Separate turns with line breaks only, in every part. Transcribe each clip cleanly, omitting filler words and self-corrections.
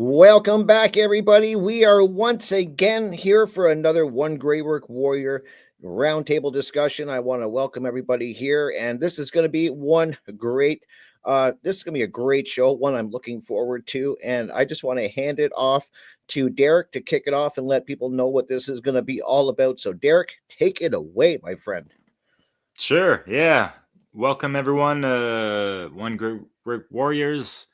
Welcome back, everybody. We are once again here for another One Grey Work Warrior roundtable discussion. I want to welcome everybody here, and this is going to be this is going to be a great show, one I'm looking forward to. And I just want to hand it off to Derek to kick it off and let people know what this is going to be all about. So, Derek, take it away, my friend.
Sure, yeah. Welcome everyone, One Great Warriors.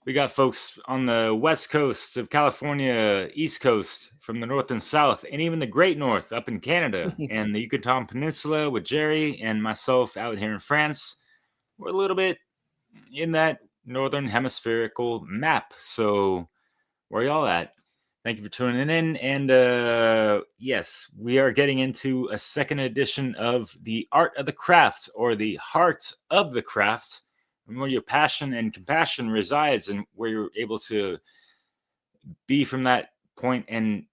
We got folks on the west coast of California, east coast, from the north and south, and even the great north up in Canada, and the Yucatan Peninsula with Jerry and myself out here in France. We're a little bit in that northern hemispherical map. So where y'all at? Thank you for tuning in. And yes, we are getting into a second edition of the art of the craft, or the heart of the craft, where your passion and compassion resides, and where you're able to be from that point and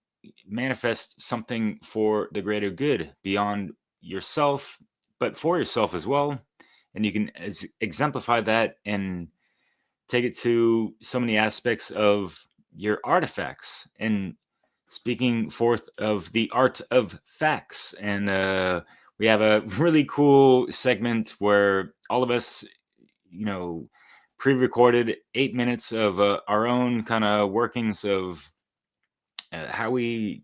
manifest something for the greater good beyond yourself, but for yourself as well. And you can exemplify that and take it to so many aspects of your artifacts. And speaking forth of the art of facts, and we have a really cool segment where all of us, you know, pre-recorded 8 minutes of our own kind of workings of how we,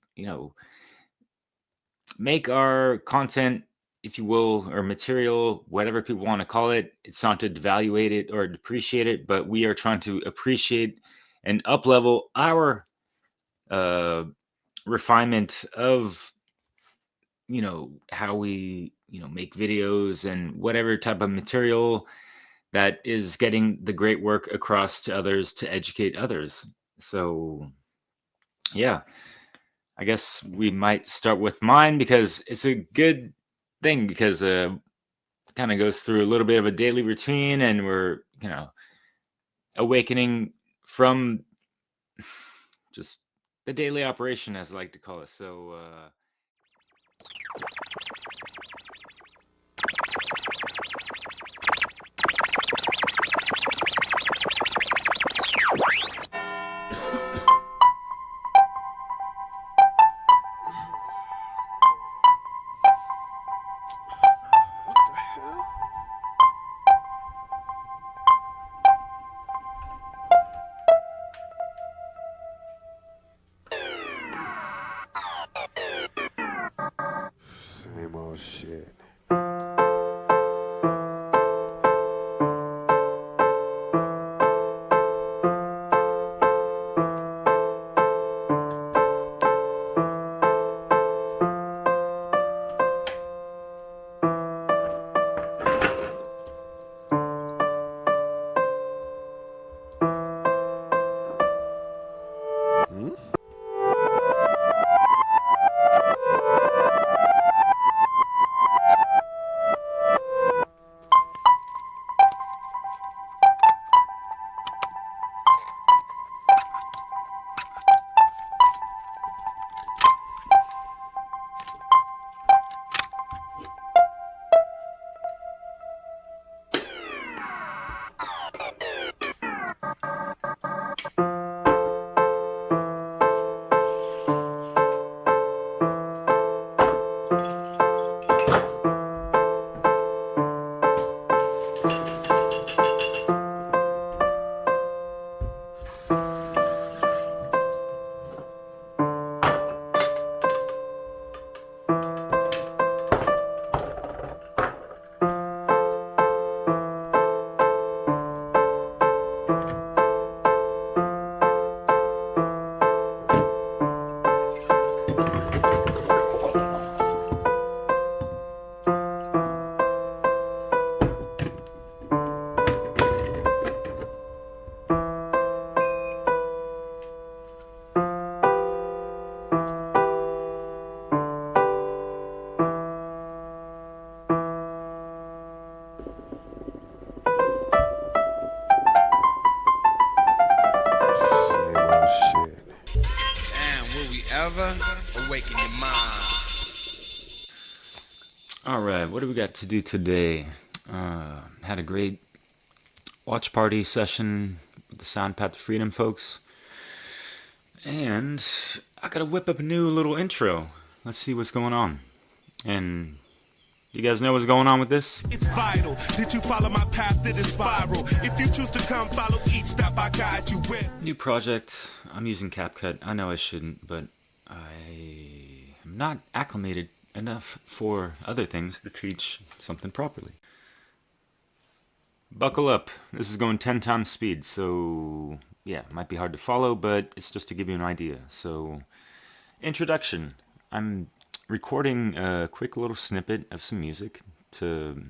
make our content, if you will, or material, whatever people want to call it. It's not to devaluate it or depreciate it, but we are trying to appreciate and up level our uh, refinement of, how we, make videos and whatever type of material that is getting the great work across to others to educate others. So, yeah. I guess we might start with mine because it's a good thing, because kind of goes through a little bit of a daily routine, and we're, awakening from just the daily operation, as I like to call it. So
Same old shit. Same old shit.
And will we ever awaken your mind?
all right, what do we got to do today? Had a great watch party session with the Sound Path to Freedom folks. And I gotta whip up a new little intro. Let's see what's going on. And you guys know what's going on with this?
It's vital that you follow my path that is spiral. If you choose to come follow each step I guide you with.
New project. I'm using CapCut. I know I shouldn't, but I am not acclimated enough for other things to teach something properly. Buckle up. This is going 10 times speed, so yeah, it might be hard to follow, but it's just to give you an idea. So, introduction. I'm recording a quick little snippet of some music to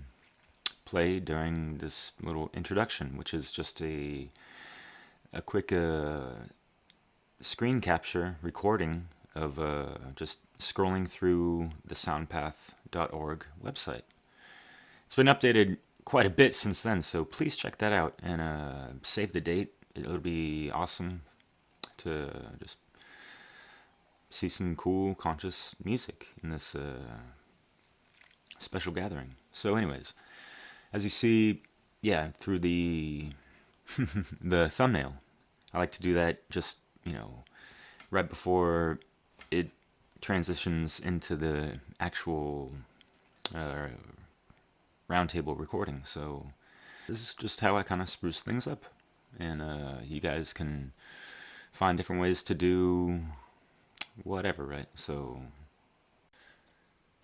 play during this little introduction, which is just a quick screen capture recording of just scrolling through the soundpath.org website. It's been updated quite a bit since then, so please check that out and save the date. It'll be awesome to just see some cool conscious music in this special gathering. So anyways, as you see, yeah, through the the thumbnail, I like to do that just, right before it transitions into the actual roundtable recording. So this is just how I kind of spruce things up, and you guys can find different ways to do whatever, right? So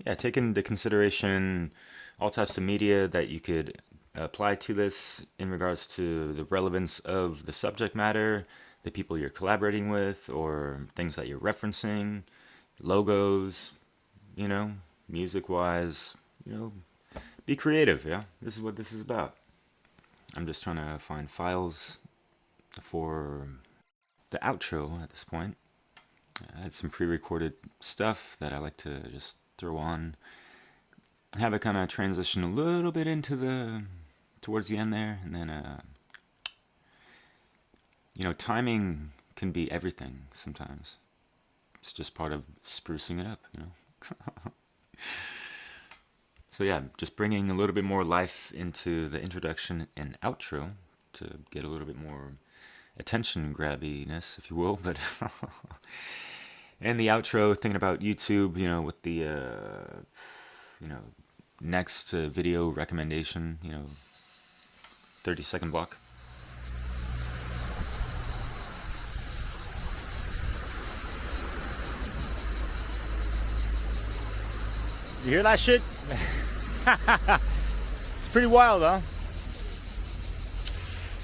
yeah, take into consideration all types of media that you could apply to this in regards to the relevance of the subject matter, the people you're collaborating with, or things that you're referencing, logos, music-wise, be creative, yeah? This is what this is about. I'm just trying to find files for the outro at this point. I had some pre-recorded stuff that I like to just throw on, have it kind of transition a little bit into towards the end there, and then, timing can be everything sometimes. It's just part of sprucing it up, So yeah, just bringing a little bit more life into the introduction and outro to get a little bit more attention grabbiness, if you will, but and the outro, thinking about YouTube, with the next video recommendation, 30-second block. You hear that shit? It's pretty wild, huh?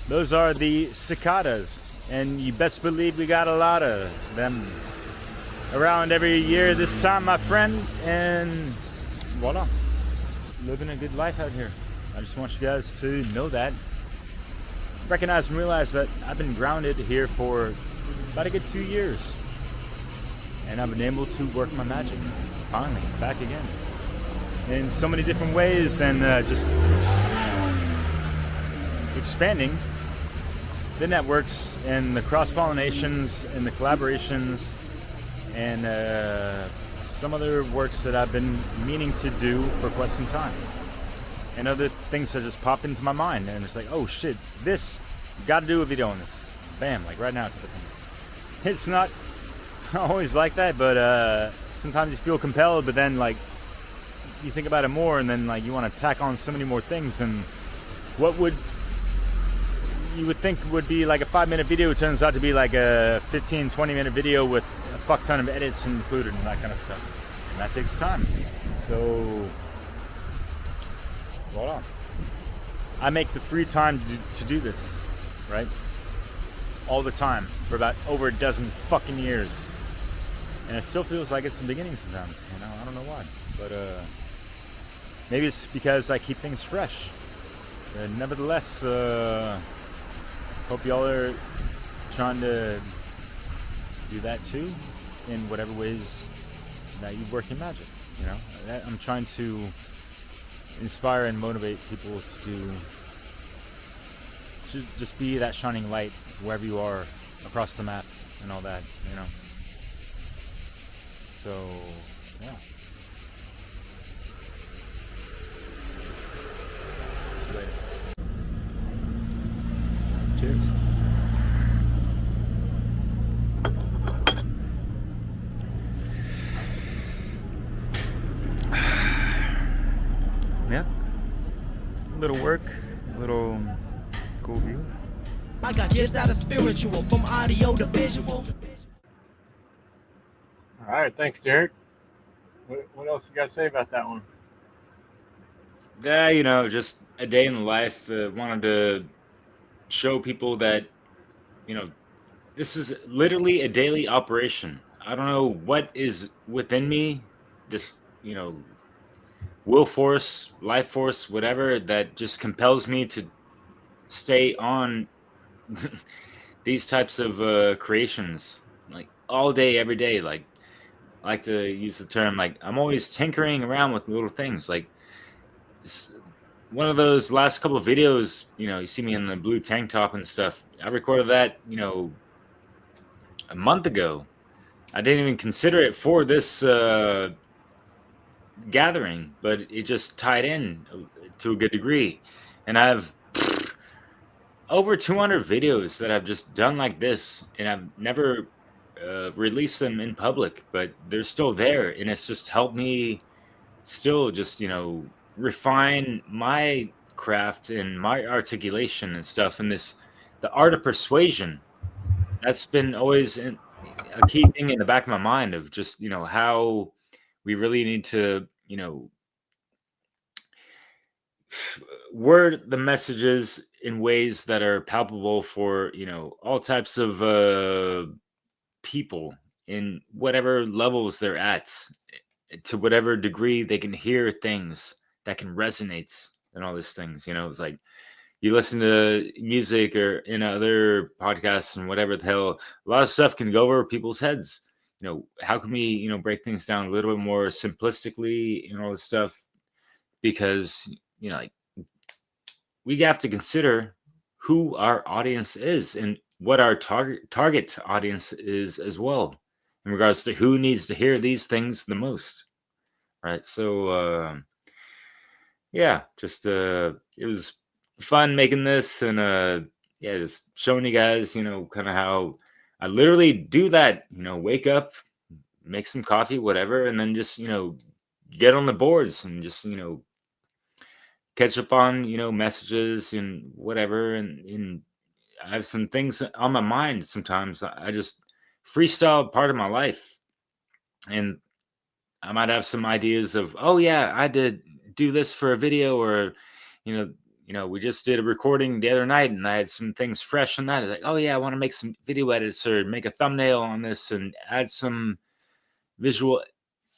Those are the cicadas, and you best believe we got a lot of them around every year this time, my friend, and voila. Living a good life out here. I just want you guys to know that. Recognize and realize that I've been grounded here for about a good 2 years, and I've been able to work my magic, finally, back again. In so many different ways, and just expanding the networks and the cross-pollinations and the collaborations and some other works that I've been meaning to do for quite some time, and other things that just pop into my mind, and it's like, oh shit, this, got to do a video on this, bam, like right now. It's not always like that, but sometimes you feel compelled, but then like you think about it more, and then like you want to tack on so many more things, and what you would think would be like a 5-minute video turns out to be like a 15-20 minute video with a fuck ton of edits included and that kind of stuff, and that takes time. So voila, I make the free time to do this, right, all the time for about over a dozen fucking years, and it still feels like it's the beginning sometimes, I don't know why, but maybe it's because I keep things fresh. Nevertheless, hope y'all are trying to do that too, in whatever ways that you work your magic. I'm trying to inspire and motivate people to just be that shining light wherever you are across the map and all that. So yeah. Cheers.
little work, a little cool view.
I got kids that are spiritual, from audio to visual.
All right, thanks, Derek. What else you got to say about that one?
Yeah, just a day in the life. Wanted to show people that, this is literally a daily operation. I don't know what is within me, this, will force, life force, whatever, that just compels me to stay on these types of creations, like all day, every day. Like, I like to use the term, like, I'm always tinkering around with little things. Like, it's one of those last couple of videos, you see me in the blue tank top and stuff. I recorded that, a month ago. I didn't even consider it for this gathering, but it just tied in to a good degree. And I have over 200 videos that I've just done like this, and I've never released them in public, but they're still there, and it's just helped me still just refine my craft and my articulation and stuff. And the art of persuasion, that's been always a key thing in the back of my mind, of just how we really need to word the messages in ways that are palpable for all types of people in whatever levels they're at, to whatever degree they can hear things that can resonate and all these things. It's like you listen to music or in other podcasts and whatever the hell, a lot of stuff can go over people's heads. How can we break things down a little bit more simplistically and all this stuff? Because like, we have to consider who our audience is and what our target audience is as well, in regards to who needs to hear these things the most, right? So yeah, just it was fun making this, and yeah, just showing you guys kind of how I literally do that. Wake up, make some coffee, whatever, and then just get on the boards and just catch up on messages and whatever, and I have some things on my mind. Sometimes I just freestyle part of my life, and I might have some ideas of, oh yeah, I did do this for a video, or we just did a recording the other night and I had some things fresh on that. It's like, oh yeah, I want to make some video edits or make a thumbnail on this and add some visual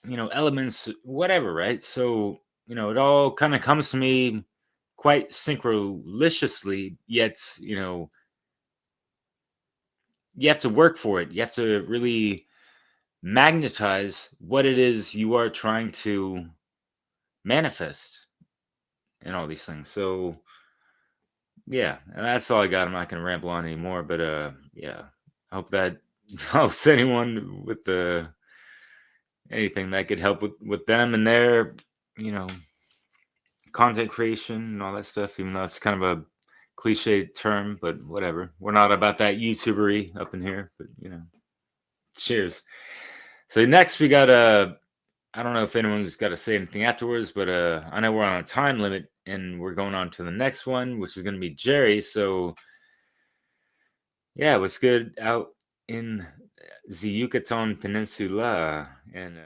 elements, whatever, right? So it all kind of comes to me quite synchroniciously, yet you have to work for it. You have to really magnetize what it is you are trying to manifest and all these things. So yeah, and that's all I got. I'm not gonna ramble on anymore, but yeah, I hope that helps anyone with anything that could help with them and their content creation and all that stuff, even though it's kind of a cliche term, but whatever. We're not about that YouTubery up in here, but cheers. So next we got I don't know if anyone's got to say anything afterwards, but I know we're on a time limit and we're going on to the next one, which is going to be Jerry. So yeah, what's good out in the Yucatan Peninsula? And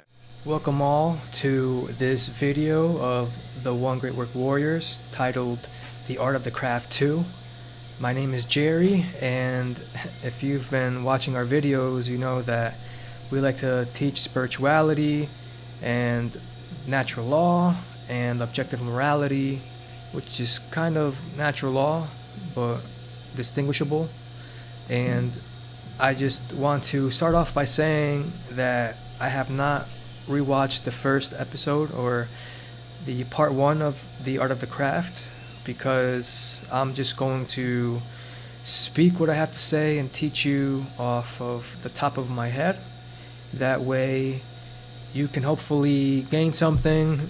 welcome all to this video of the One Great Work Warriors, titled The Art of the Craft 2. My name is Jerry, and if you've been watching our videos, you know that we like to teach spirituality and natural law and objective morality, which is kind of natural law but distinguishable. And I just want to start off by saying that I have not rewatched the first episode, or the part 1 of The Art of the Craft, because I'm just going to speak what I have to say and teach you off of the top of my head. That way you can hopefully gain something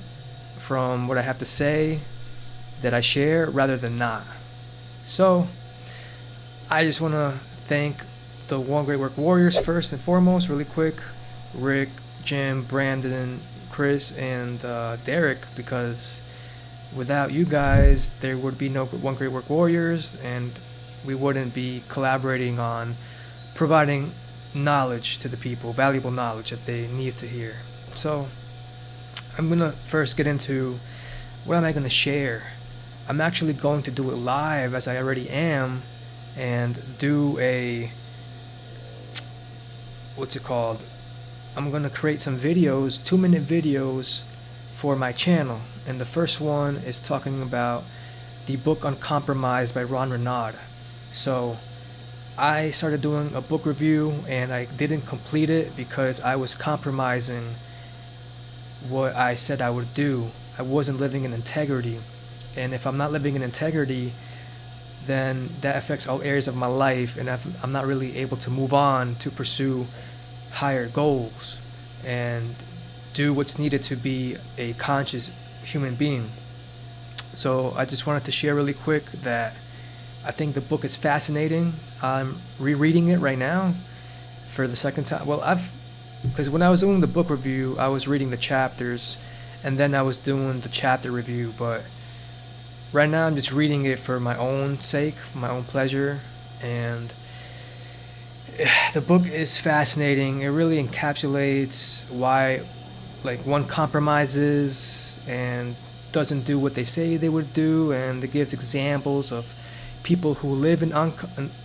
from what I have to say that I share, rather than not. So I just want to thank the One Great Work Warriors first and foremost, really quick. Rick, Jim, Brandon, Chris, and Derek, because without you guys, there would be no One Great Work Warriors, and we wouldn't be collaborating on providing knowledge to the people, valuable knowledge that they need to hear. So I'm gonna first get into what am I gonna share. I'm actually going to do it live, as I already am, and do a, what's it called, I'm gonna create some videos, 2-minute videos for my channel. And the first one is talking about the book Uncompromised by Ron Renaud. So I started doing a book review and I didn't complete it because I was compromising what I said I would do. I wasn't living in integrity. And if I'm not living in integrity, then that affects all areas of my life, and I'm not really able to move on to pursue higher goals and do what's needed to be a conscious human being. So I just wanted to share really quick that I think the book is fascinating. I'm rereading it right now for the second time. Well, because when I was doing the book review, I was reading the chapters and then I was doing the chapter review, but right now I'm just reading it for my own sake, for my own pleasure, and the book is fascinating. It really encapsulates why one compromises and doesn't do what they say they would do, and it gives examples of people who live an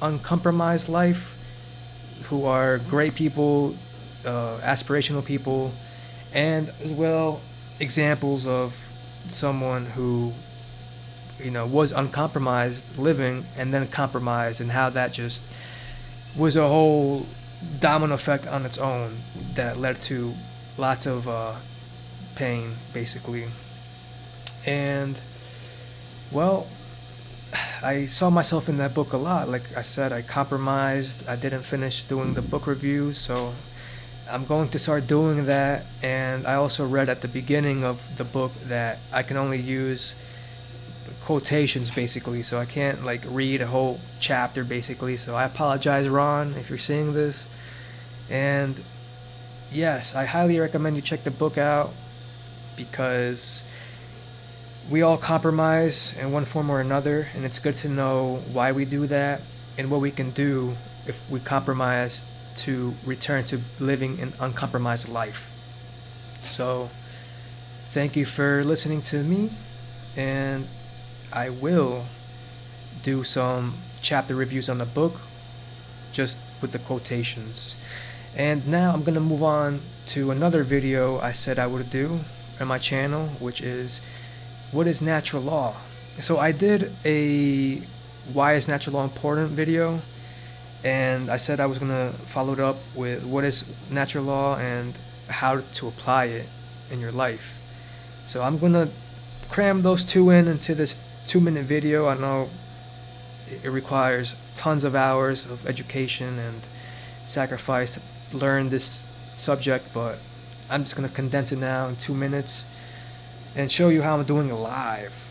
uncompromised life, who are great people, aspirational people, and as well examples of someone who was uncompromised living and then compromised, and how that just was a whole domino effect on its own that led to lots of pain, basically. And well, I saw myself in that book a lot. Like I said, I compromised. I didn't finish doing the book review, so I'm going to start doing that. And I also read at the beginning of the book that I can only use quotations, basically, so I can't read a whole chapter, basically. So I apologize, Ron, if you're seeing this. And yes, I highly recommend you check the book out, because we all compromise in one form or another, and it's good to know why we do that and what we can do if we compromise to return to living an uncompromised life. So thank you for listening to me, and I will do some chapter reviews on the book just with the quotations. And now I'm gonna move on to another video I said I would do on my channel, which is what is natural law. So I did a why is natural law important video, and I said I was gonna follow it up with what is natural law and how to apply it in your life. So I'm gonna cram those two into this 2-minute video. I know it requires tons of hours of education and sacrifice to learn this subject, but I'm just gonna condense it now in 2 minutes and show you how I'm doing it live,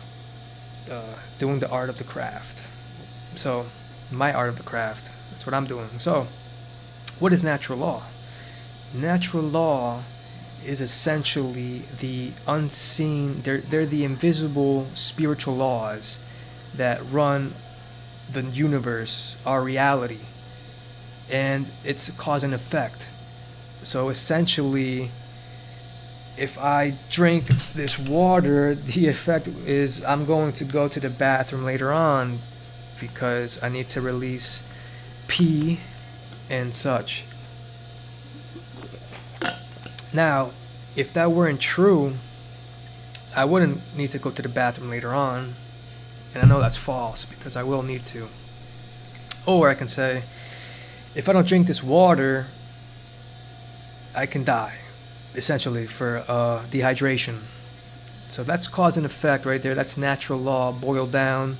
doing the art of the craft. So my art of the craft, that's what I'm doing. So what is natural law? Natural law is essentially the unseen, they're the invisible spiritual laws that run the universe, our reality, and it's cause and effect. So essentially, if I drink this water, the effect is I'm going to go to the bathroom later on because I need to release pee and such. Now, if that weren't true, I wouldn't need to go to the bathroom later on. And I know that's false because I will need to. Or I can say, if I don't drink this water, I can die, essentially, for dehydration. So that's cause and effect right there. That's natural law boiled down.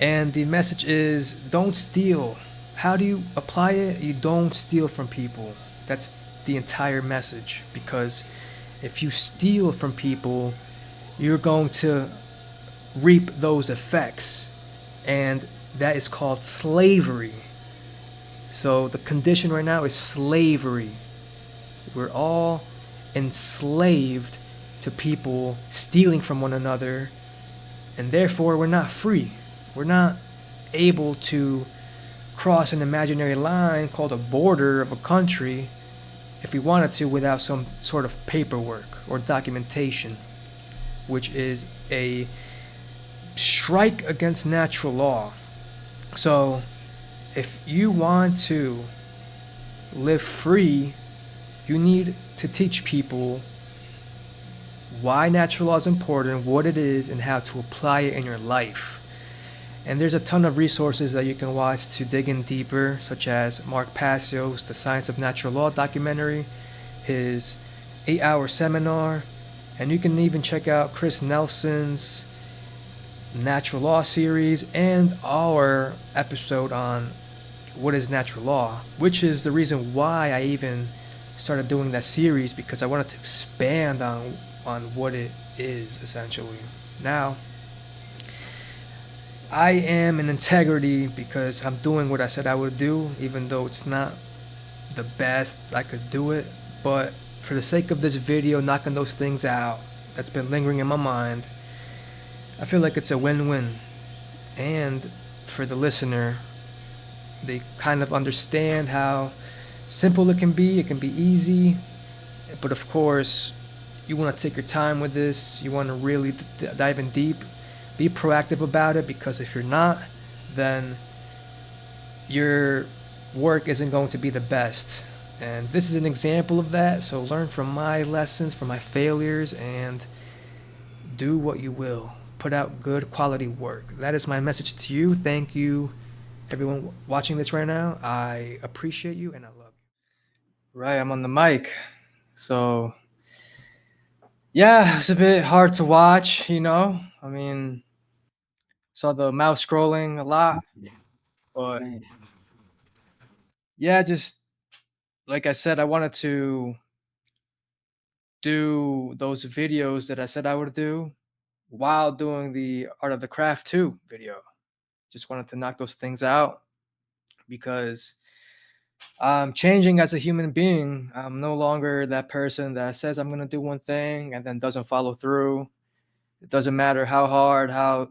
And the message is, don't steal. How do you apply it? You don't steal from people. That's the entire message. Because if you steal from people, you're going to reap those effects. And that is called slavery. So the condition right now is slavery. We're all enslaved to people stealing from one another, and therefore we're not free. We're not able to cross an imaginary line called a border of a country if we wanted to without some sort of paperwork or documentation, which is a strike against natural law. So if you want to live free, you need to teach people why natural law is important, what it is, and how to apply it in your life. And there's a ton of resources that you can watch to dig in deeper, such as Mark Passio's The Science of Natural Law documentary, his 8-hour seminar, and you can even check out Chris Nelson's Natural Law series and our episode on what is natural law, which is the reason why I even started doing that series, because I wanted to expand on what it is essentially. Now, I am in integrity because I'm doing what I said I would do, even though it's not the best I could do it. But for the sake of this video, knocking those things out that's been lingering in my mind, I feel like it's a win-win. And for the listener, they kind of understand how simple it can be easy. But of course, you want to take your time with this. You want to really dive in deep. Be proactive about it, because if you're not, then your work isn't going to be the best. And this is an example of that. So learn from my lessons, from my failures, and do what you will. Put out good quality work. That is my message to you. Thank you, everyone watching this right now. I appreciate you and I love you. Right, I'm on the mic. So yeah, it's a bit hard to watch, I mean, saw the mouse scrolling a lot, but yeah, just like I said, I wanted to do those videos that I said I would do while doing the Art of the Craft 2 video. Just wanted to knock those things out because I'm changing as a human being. I'm no longer that person that says I'm going to do one thing and then doesn't follow through. It doesn't matter how hard, how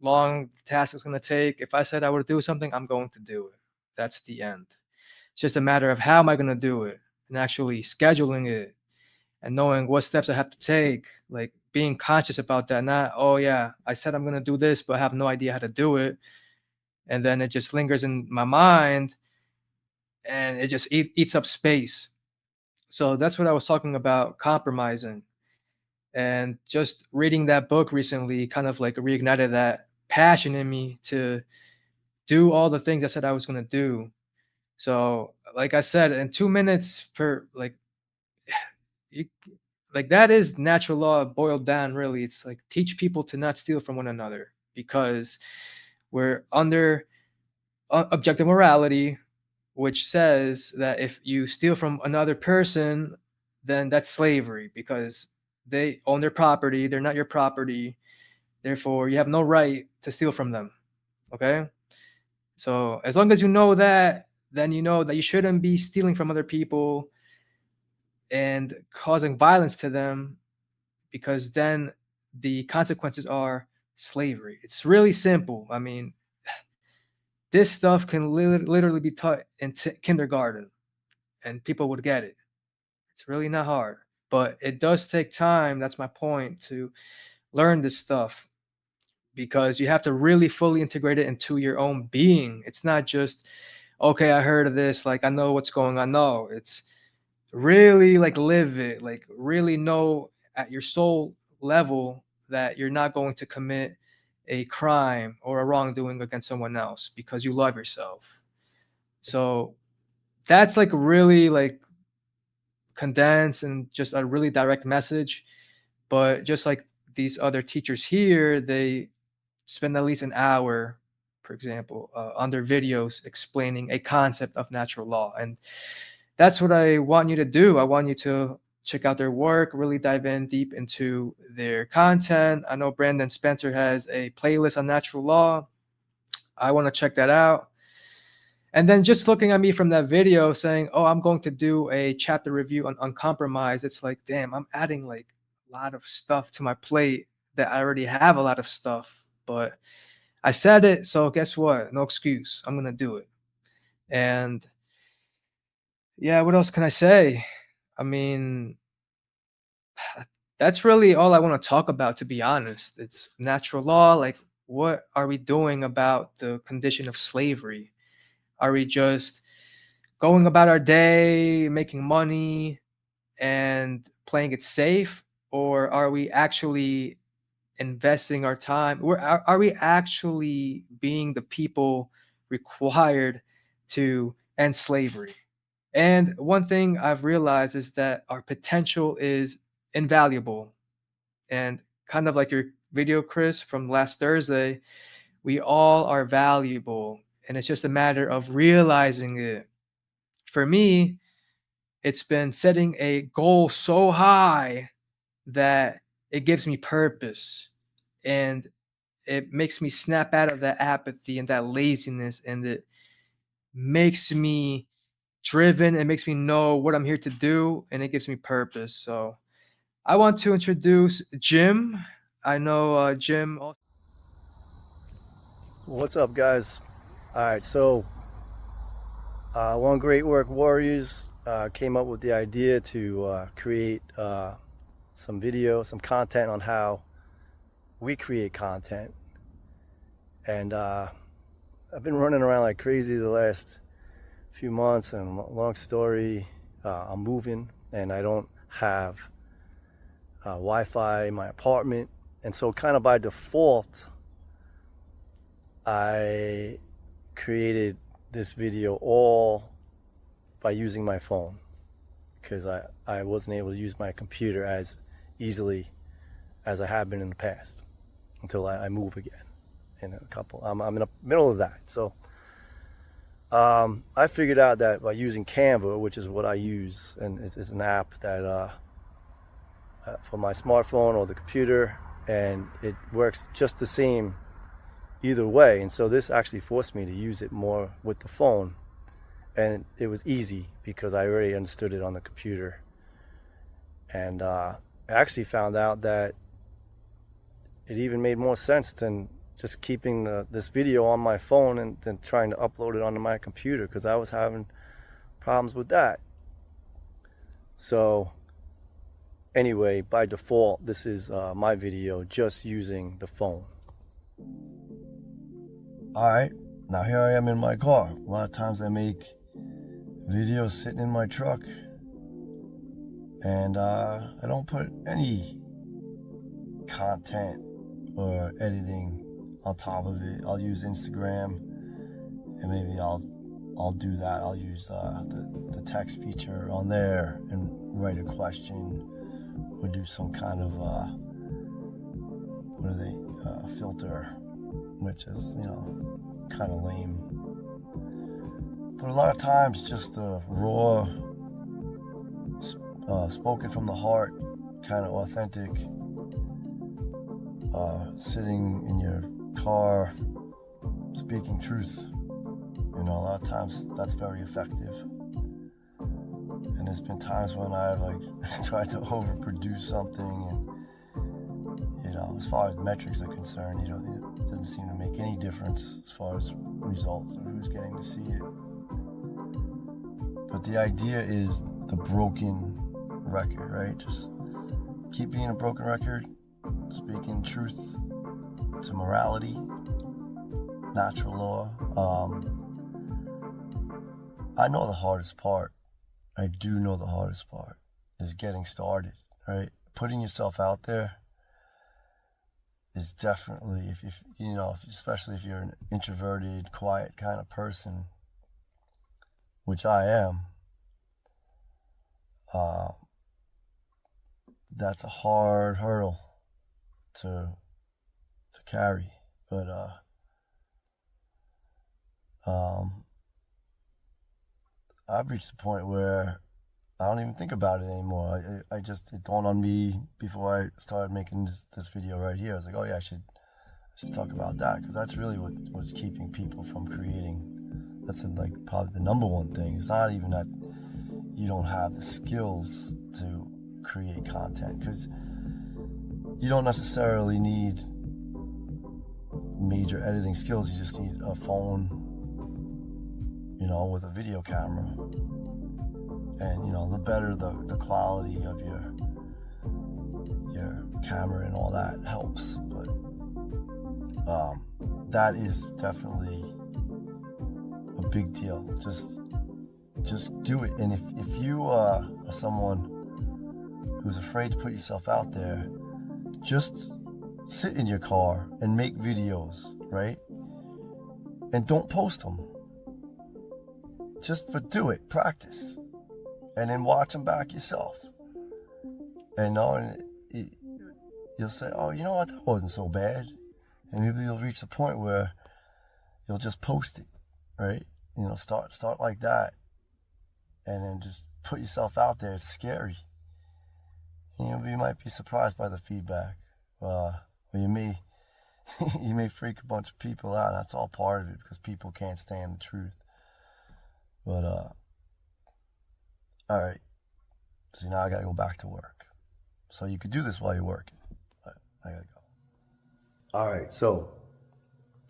long the task is going to take. If I said I would do something, I'm going to do it. That's the end. It's just a matter of how am I going to do it and actually scheduling it and knowing what steps I have to take, like being conscious about that. Not, oh yeah, I said I'm going to do this, but I have no idea how to do it. And then it just lingers in my mind and it just eats up space. So that's what I was talking about, compromising. And just reading that book recently kind of like reignited that passion in me to do all the things I said I was going to do. So, like I said, in 2 minutes per, you, like that is natural law boiled down. Really, it's like teach people to not steal from one another, because we're under objective morality, which says that if you steal from another person, then that's slavery, because they own their property, they're not your property, therefore you have no right to steal from them. Okay, so as long as you know that, then you know that you shouldn't be stealing from other people and causing violence to them, because then the consequences are slavery. It's really simple. I mean, this stuff can literally be taught in kindergarten and people would get it. It's really not hard, but it does take time. That's my point, to learn this stuff, because you have to really fully integrate it into your own being. It's not just, okay, I heard of this, like I know what's going on. No, it's really like live it, like really know at your soul level that you're not going to commit a crime or a wrongdoing against someone else because you love yourself. So that's like really like condensed and just a really direct message. But just like these other teachers here, they spend at least an hour, for example, on their videos explaining a concept of natural law. And that's what I want you to do. I want you to check out their work, really dive in deep into their content. I know Brandon Spencer has a playlist on natural law. I want to check that out. And then just looking at me from that video saying, oh, I'm going to do a chapter review on compromise. It's like, damn, I'm adding like lot of stuff to my plate that I already have a lot of stuff, but I said it, so guess what? No excuse. I'm gonna do it. And yeah, what else can I say? I mean, that's really all I want to talk about, to be honest. It's natural law. Like, what are we doing about the condition of slavery? Are we just going about our day, making money, and playing it safe? Or are we actually investing our time? Are we actually being the people required to end slavery? And one thing I've realized is that our potential is invaluable. And kind of like your video, Chris, from last Thursday, we all are valuable. And it's just a matter of realizing it. For me, it's been setting a goal so high that it gives me purpose, and it makes me snap out of that apathy and that laziness, and it makes me driven. It makes me know what I'm here to do, and it gives me purpose. So I want to introduce Jim. I know Jim.
What's up, guys? All right, so One Great Work Warriors came up with the idea to create some video, some content on how we create content. And I've been running around like crazy the last few months, and long story, I'm moving and I don't have Wi-Fi in my apartment. And so kind of by default, I created this video all by using my phone, because I wasn't able to use my computer as easily as I have been in the past until I move again in a couple. I'm in the middle of that. So I figured out that by using Canva, which is what I use, and it's an app that for my smartphone or the computer, and it works just the same either way. And so this actually forced me to use it more with the phone, and it was easy because I already understood it on the computer. And I actually found out that it even made more sense than just keeping this video on my phone and then trying to upload it onto my computer, because I was having problems with that. So anyway, by default, this is my video just using the phone. Alright, now here I am in my car. A lot of times I make videos sitting in my truck, and I don't put any content or editing on top of it. I'll use Instagram, and maybe I'll do that. I'll use the text feature on there and write a question, or do some kind of filter, which is, kind of lame. But a lot of times just the raw, spoken from the heart, kind of authentic, sitting in your car, speaking truth. A lot of times that's very effective. And there's been times when I've tried to overproduce something, and as far as metrics are concerned, it doesn't seem to make any difference as far as results or who's getting to see it. But the idea is the broken record, right? Just keep being a broken record, speaking truth to morality, natural law. I know the hardest part. I do know the hardest part is getting started, right? Putting yourself out there is definitely, especially if you're an introverted, quiet kind of person, which I am, that's a hard hurdle to carry. But I've reached the point where I don't even think about it anymore. It dawned on me before I started making this video right here. I was like, oh yeah, I should talk about that, because that's really what's keeping people from creating. That's probably the number one thing. It's not even that you don't have the skills to create content, because you don't necessarily need major editing skills. You just need a phone, with a video camera. And, the better the quality of your camera and all that helps. But that is definitely a big deal. Just do it. And if you are someone who's afraid to put yourself out there, just sit in your car and make videos, right? And don't post them. But do it, practice, and then watch them back yourself. And you'll say, oh, you know what, that wasn't so bad. And maybe you'll reach the point where you'll just post it, right? Start like that, and then just put yourself out there. It's scary. You might be surprised by the feedback. Or you may freak a bunch of people out. That's all part of it, because people can't stand the truth. But all right. So now I gotta go back to work. So you could do this while you're working, but I gotta go. All right. So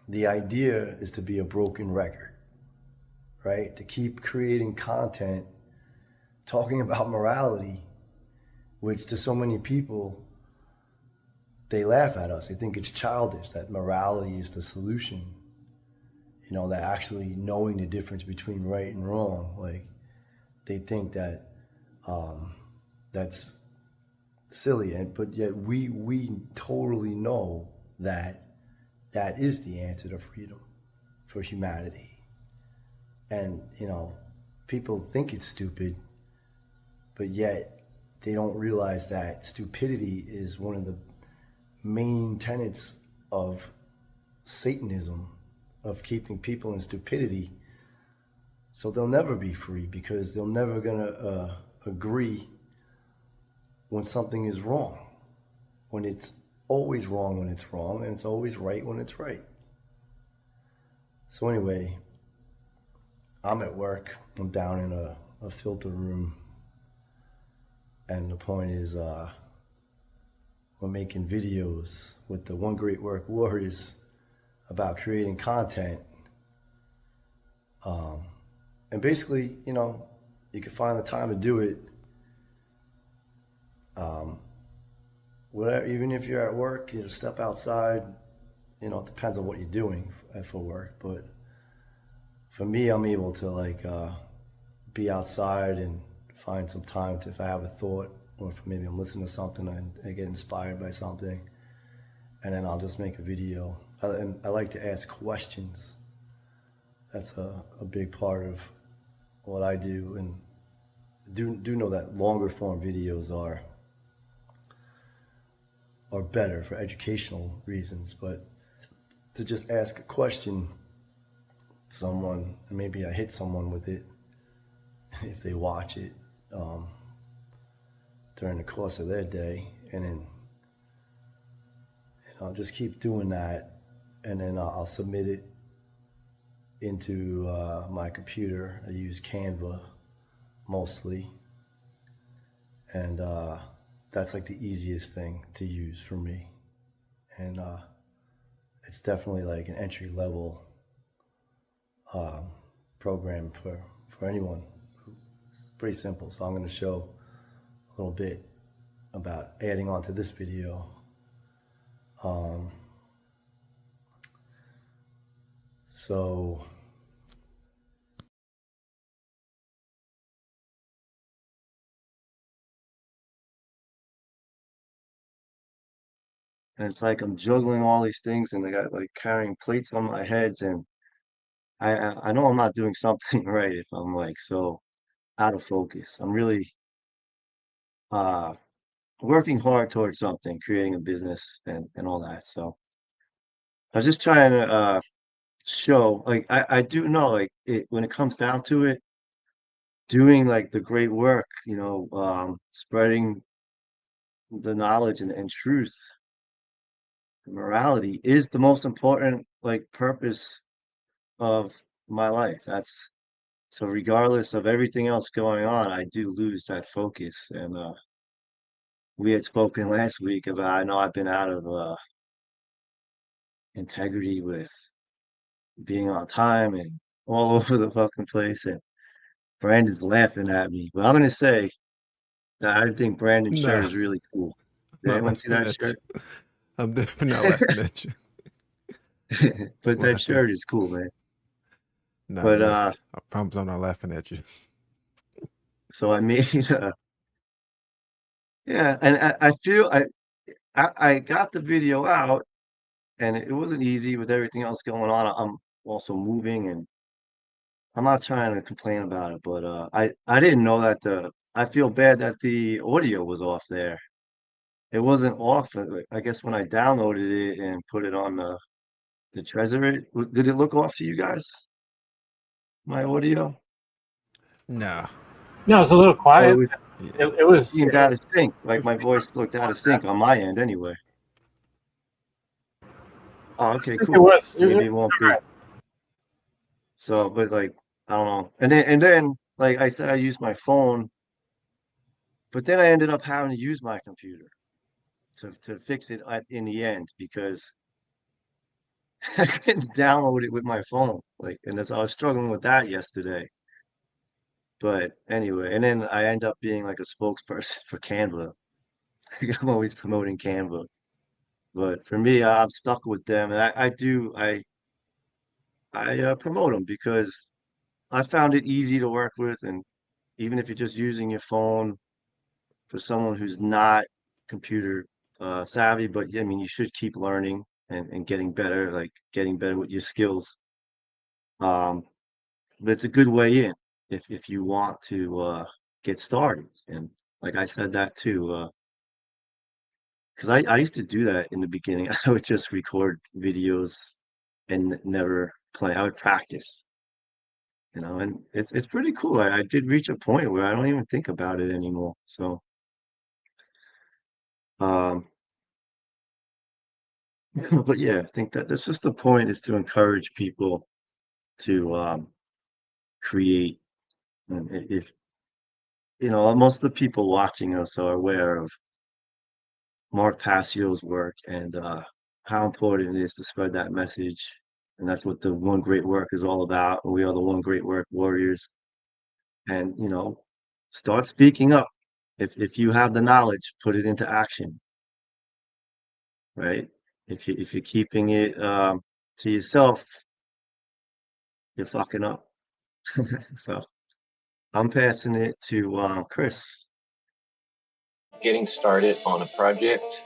the idea is to be a broken record, right? To keep creating content talking about morality, which to so many people, they laugh at us. They think it's childish, that morality is the solution. That actually knowing the difference between right and wrong, like they think that that's silly, but yet we totally know that is the answer to freedom for humanity. And people think it's stupid, but yet they don't realize that stupidity is one of the main tenets of Satanism, of keeping people in stupidity. So they'll never be free, because they're never gonna agree when something is wrong, when it's always wrong when it's wrong, and it's always right when it's right. So anyway, I'm at work. I'm down in a filter room, and the point is we're making videos with the One Great Work Warriors about creating content. And basically, you can find the time to do it. Whatever, even if you're at work, you just step outside. It depends on what you're doing for work. But for me, I'm able to be outside and find some time to, if I have a thought, or if maybe I'm listening to something and I get inspired by something, and then I'll just make a video. I like to ask questions. That's a big part of what I do, and do know that longer form videos are better for educational reasons, but to just ask a question to someone, and maybe I hit someone with it if they watch it during the course of their day, and then I'll just keep doing that, and then I'll submit it into my computer. I use Canva mostly, and that's like the easiest thing to use for me, and it's definitely like an entry-level program for anyone. It's pretty simple. So I'm going to show a little bit about adding on to this video. So and it's like I'm juggling all these things, and I got like carrying plates on my heads, and I know I'm not doing something right if I'm like so out of focus. I'm really working hard towards something, creating a business and all that. So I was just trying to show, like, I do know, like, when it comes down to it, doing like the great work, spreading the knowledge and truth, morality is the most important like purpose of my life. That's so regardless of everything else going on, I do lose that focus, and we had spoken last week about, I know I've been out of integrity with being on time and all over the fucking place, and Brandon's laughing at me. But I'm gonna say that I think Brandon's shirt
Nah,
is really cool. Did
not
anyone see
laughing
that
at you.
shirt?
I'm definitely not laughing at you.
But that
Laughing.
shirt is cool, man.
Nah,
But
man. I promise I'm not laughing at you.
so I made yeah, and I feel I got the video out, and it wasn't easy with everything else going on. I'm also moving, and I'm not trying to complain about it, but I didn't know that I feel bad that the audio was off there. It wasn't off. I guess when I downloaded it and put it on the Trezor, did it look off to you guys? My audio?
Nah.
No, it's a little
Oh,
quiet.
Yeah.
it seemed out of sync. Like my voice looked out of sync on my end anyway. Oh, okay,
It
cool.
was.
Maybe it won't be. So, but like, I don't know. And then, like I said, I used my phone, but then I ended up having to use my computer to fix it in the end because I couldn't download it with my phone. Like, and I was struggling with that yesterday. But anyway, and then I end up being like a spokesperson for Canva. I'm always promoting Canva. But for me, I'm stuck with them, and I promote them because I found it easy to work with, and even if you're just using your phone for someone who's not computer savvy, but I mean, you should keep learning and getting better, like getting better with your skills. Um, but it's a good way in if you want to get started. And like I said that too, because I used to do that in the beginning. I would just record videos and never play. I would practice, and it's pretty cool. I did reach a point where I don't even think about it anymore. So, um, but yeah, I think that that's just the point is to encourage people to create. And if most of the people watching us are aware of Mark Passio's work and how important it is to spread that message. And that's what the One Great Work is all about. We are the One Great Work warriors. And, start speaking up. If you have the knowledge, put it into action, right? If you're keeping it to yourself, you're fucking up. So I'm passing it to Chris.
Getting started on a project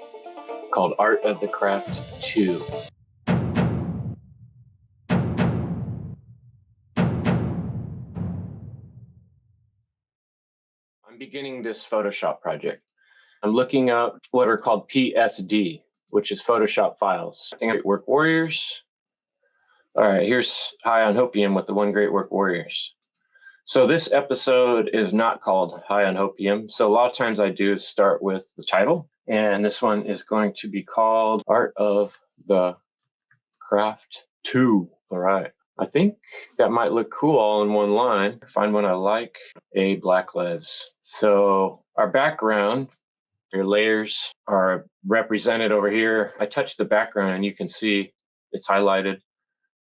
called Art of the Craft 2. I'm beginning this Photoshop project. I'm looking up what are called PSD, which is Photoshop files. I think Great Work Warriors. All right, here's High on Hopium with the One Great Work Warriors. So this episode is not called High on Hopium. So a lot of times I do is start with the title, and this one is going to be called Art of the Craft 2. All right. I think that might look cool all in one line. Find one I like, a black leads. So our background, your layers are represented over here. I touched the background and you can see it's highlighted.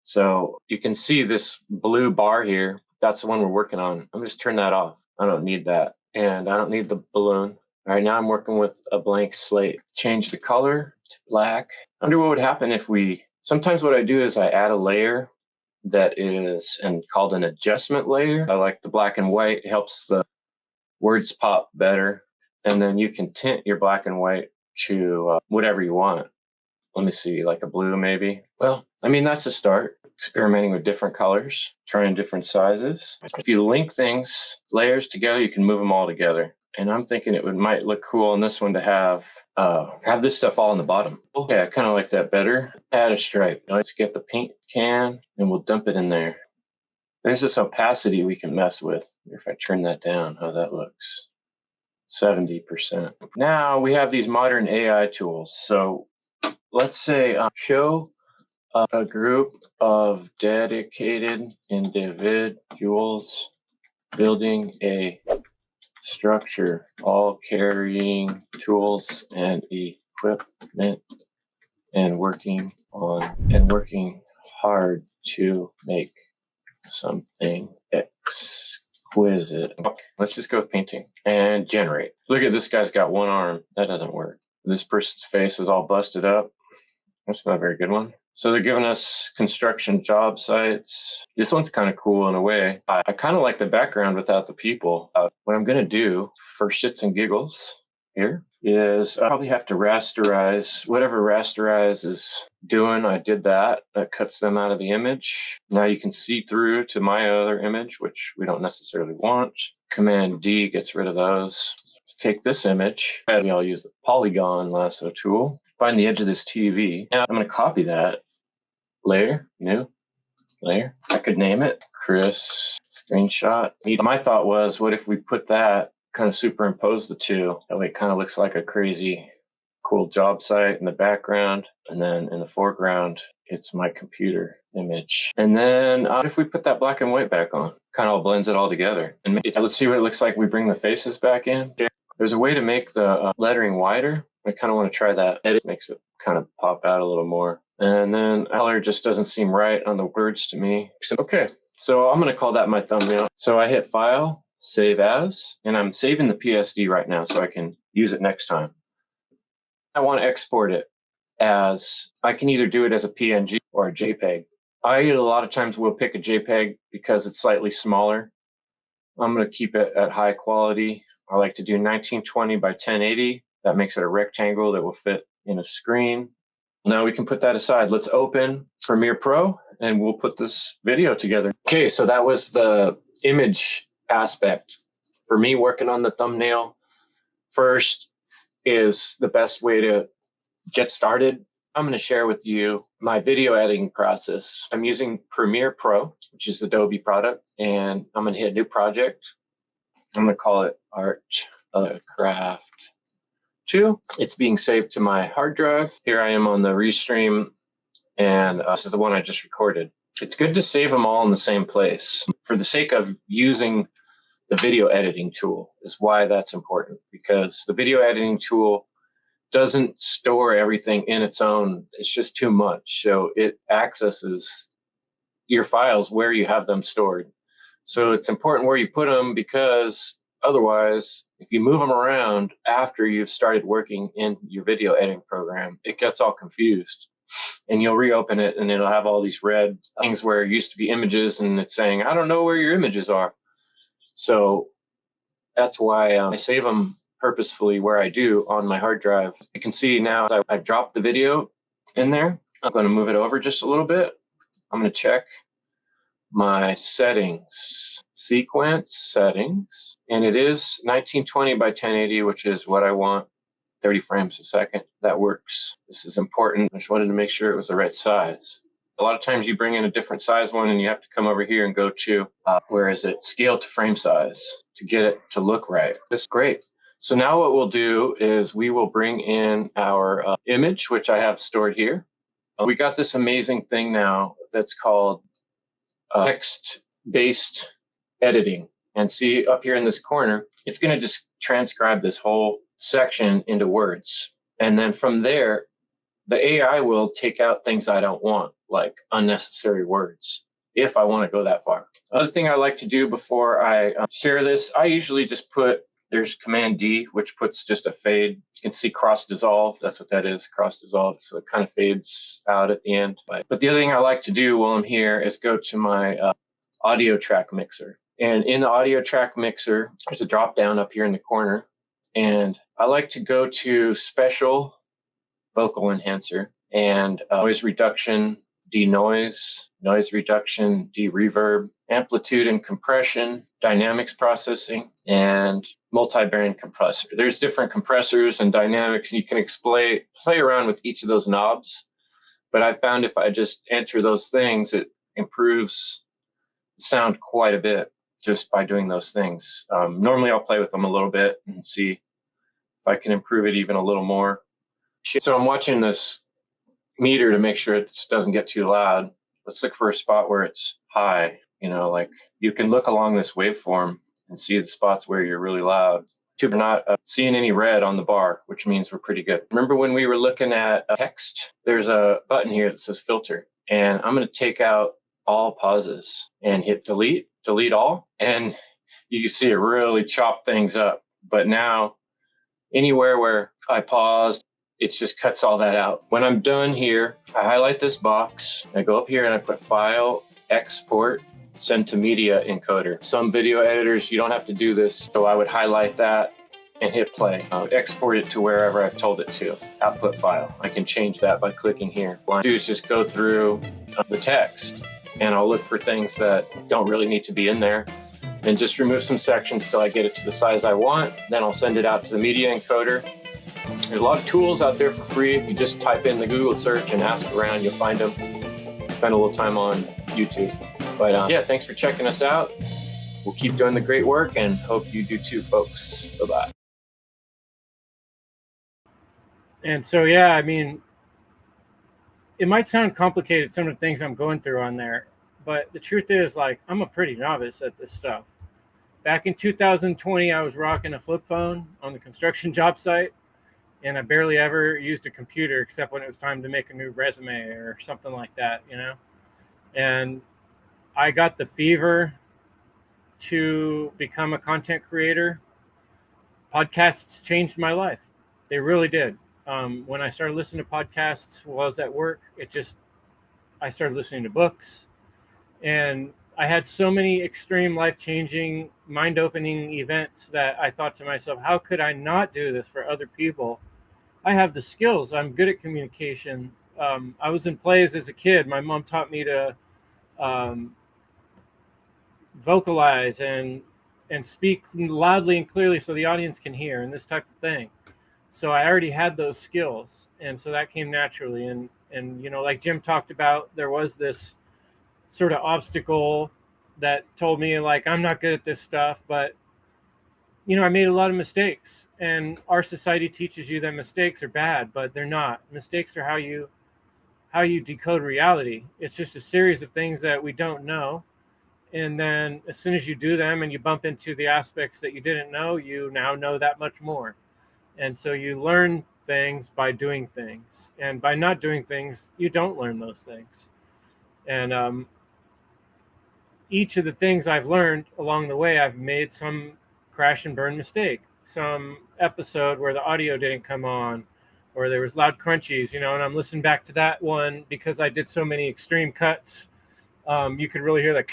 So you can see this blue bar here. That's the one we're working on. I'm just turn that off. I don't need that. And I don't need the balloon. All right, now I'm working with a blank slate. Change the color to black. I wonder what would happen if sometimes what I do is I add a layer that is called an adjustment layer. I like the black and white. It helps the words pop better. And then you can tint your black and white to whatever you want. Let me see, like a blue maybe. Well, I mean, that's a start. Experimenting with different colors, trying different sizes. If you link layers together, you can move them all together. And I'm thinking it might look cool on this one to have this stuff all on the bottom. Okay, I kind of like that better. Add a stripe. Let's get the paint can and we'll dump it in there. There's this opacity we can mess with. If I turn that down, how that looks. 70%. Now we have these modern AI tools. So let's say show a group of dedicated individuals building a structure, all carrying tools and equipment, and working hard to make something exquisite. Let's just go with painting and generate. Look at this guy's got one arm. That doesn't work. This person's face is all busted up. That's not a very good one. So they're giving us construction job sites. This one's kind of cool in a way. I kind of like the background without the people. What I'm going to do for shits and giggles here is I probably have to rasterize whatever rasterize is doing. I did that. That cuts them out of the image. Now you can see through to my other image, which we don't necessarily want. Command D gets rid of those. Let's take this image. I'll use the polygon lasso tool. Find the edge of this TV. Now I'm going to copy that. Layer, new, layer. I could name it Chris screenshot. My thought was, what if we put that, kind of superimpose the two? That way it kind of looks like a crazy cool job site in the background. And then in the foreground, it's my computer image. And then if we put that black and white back on, kind of all blends it all together. And let's see what it looks like. We bring the faces back in. There's a way to make the lettering wider. I kind of want to try that. Edit makes it kind of pop out a little more. And then color just doesn't seem right on the words to me. Okay, so I'm going to call that my thumbnail. So I hit File, Save As, and I'm saving the PSD right now so I can use it next time. I want to export it as, I can either do it as a PNG or a JPEG. I a lot of times will pick a JPEG because it's slightly smaller. I'm going to keep it at high quality. I like to do 1920 by 1080. That makes it a rectangle that will fit in a screen. Now we can put that aside. Let's open Premiere Pro and we'll put this video together. Okay, so that was the image aspect. For me, working on the thumbnail first is the best way to get started. I'm going to share with you my video editing process. I'm using Premiere Pro, which is Adobe product, and I'm going to hit New Project. I'm going to call it Art of Craft 2. It's being saved to my hard drive. Here I am on the Restream, and this is the one I just recorded. It's good to save them all in the same place. For the sake of using the video editing tool is why that's important, because the video editing tool doesn't store everything in its own. It's just too much. So it accesses your files where you have them stored. So it's important where you put them, because otherwise, if you move them around after you've started working in your video editing program, it gets all confused. And you'll reopen it and it'll have all these red things where it used to be images and it's saying, I don't know where your images are. So that's why I save them purposefully where I do on my hard drive. You can see now I've dropped the video in there. I'm going to move it over just a little bit. I'm going to check my settings, sequence settings, and it is 1920 by 1080, which is what I want, 30 frames a second. That works. This is important. I just wanted to make sure it was the right size. A lot of times you bring in a different size one and you have to come over here and go to, where is it? Scale to frame size to get it to look right. That's great. So now what we'll do is we will bring in our image, which I have stored here. We got this amazing thing now that's called text-based editing. And see up here in this corner, it's going to just transcribe this whole section into words. And then from there, the AI will take out things I don't want, like unnecessary words, if I want to go that far. Other thing I like to do before I share this, I usually just put, there's Command D, which puts just a fade. You can see cross dissolve. That's what that is, cross dissolve. So it kind of fades out at the end. But the other thing I like to do while I'm here is go to my audio track mixer. And in the audio track mixer, there's a drop down up here in the corner. And I like to go to special vocal enhancer and noise reduction, denoise, noise reduction, de-reverb, amplitude and compression, dynamics processing, and multi-band compressor. There's different compressors and dynamics, and you can play around with each of those knobs. But I found if I just enter those things, it improves the sound quite a bit just by doing those things. Normally I'll play with them a little bit and see if I can improve it even a little more. So I'm watching this meter to make sure it doesn't get too loud. Let's look for a spot where it's high. You know, like you can look along this waveform and see the spots where you're really loud. We're not seeing any red on the bar, which means we're pretty good. Remember when we were looking at text? There's a button here that says filter, and I'm going to take out all pauses and hit delete all, and you can see it really chop things up. But now anywhere where I paused, it just cuts all that out. When I'm done here, I highlight this box, I go up here and I put file, export, send to media encoder. Some video editors, you don't have to do this, so I would highlight that and hit play. I would export it to wherever I've told it to. Output file. I can change that by clicking here. What I do is just go through the text, and I'll look for things that don't really need to be in there, and just remove some sections till I get it to the size I want. Then I'll send it out to the media encoder. There's a lot of tools out there for free. If you just type in the Google search and ask around, you'll find them. Spend a little time on YouTube. But yeah, thanks for checking us out. We'll keep doing the great work, and hope you do too, folks. Bye-bye.
And so, yeah, I mean, it might sound complicated, some of the things I'm going through on there, but the truth is, like, I'm a pretty novice at this stuff. Back in 2020, I was rocking a flip phone on the construction job site, and I barely ever used a computer except when it was time to make a new resume or something like that, you know? And I got the fever to become a content creator. Podcasts changed my life. They really did. When I started listening to podcasts while I was at work, I started listening to books, and I had so many extreme, life-changing, mind-opening events that I thought to myself, how could I not do this for other people? I have the skills. I'm good at communication. I was in plays as a kid. My mom taught me to vocalize and speak loudly and clearly so the audience can hear, and this type of thing. So I already had those skills, and so that came naturally. And you know, like Jim talked about, there was this sort of obstacle that told me, like, I'm not good at this stuff. But you know, I made a lot of mistakes, and our society teaches you that mistakes are bad, but they're not. Mistakes are how you decode reality. It's just a series of things that we don't know, and then as soon as you do them and you bump into the aspects that you didn't know, you now know that much more. And so you learn things by doing things, and by not doing things, you don't learn those things. And each of the things I've learned along the way, I've made some crash and burn mistake, some episode where the audio didn't come on, or there was loud crunchies, you know, and I'm listening back to that one because I did so many extreme cuts. You could really hear the,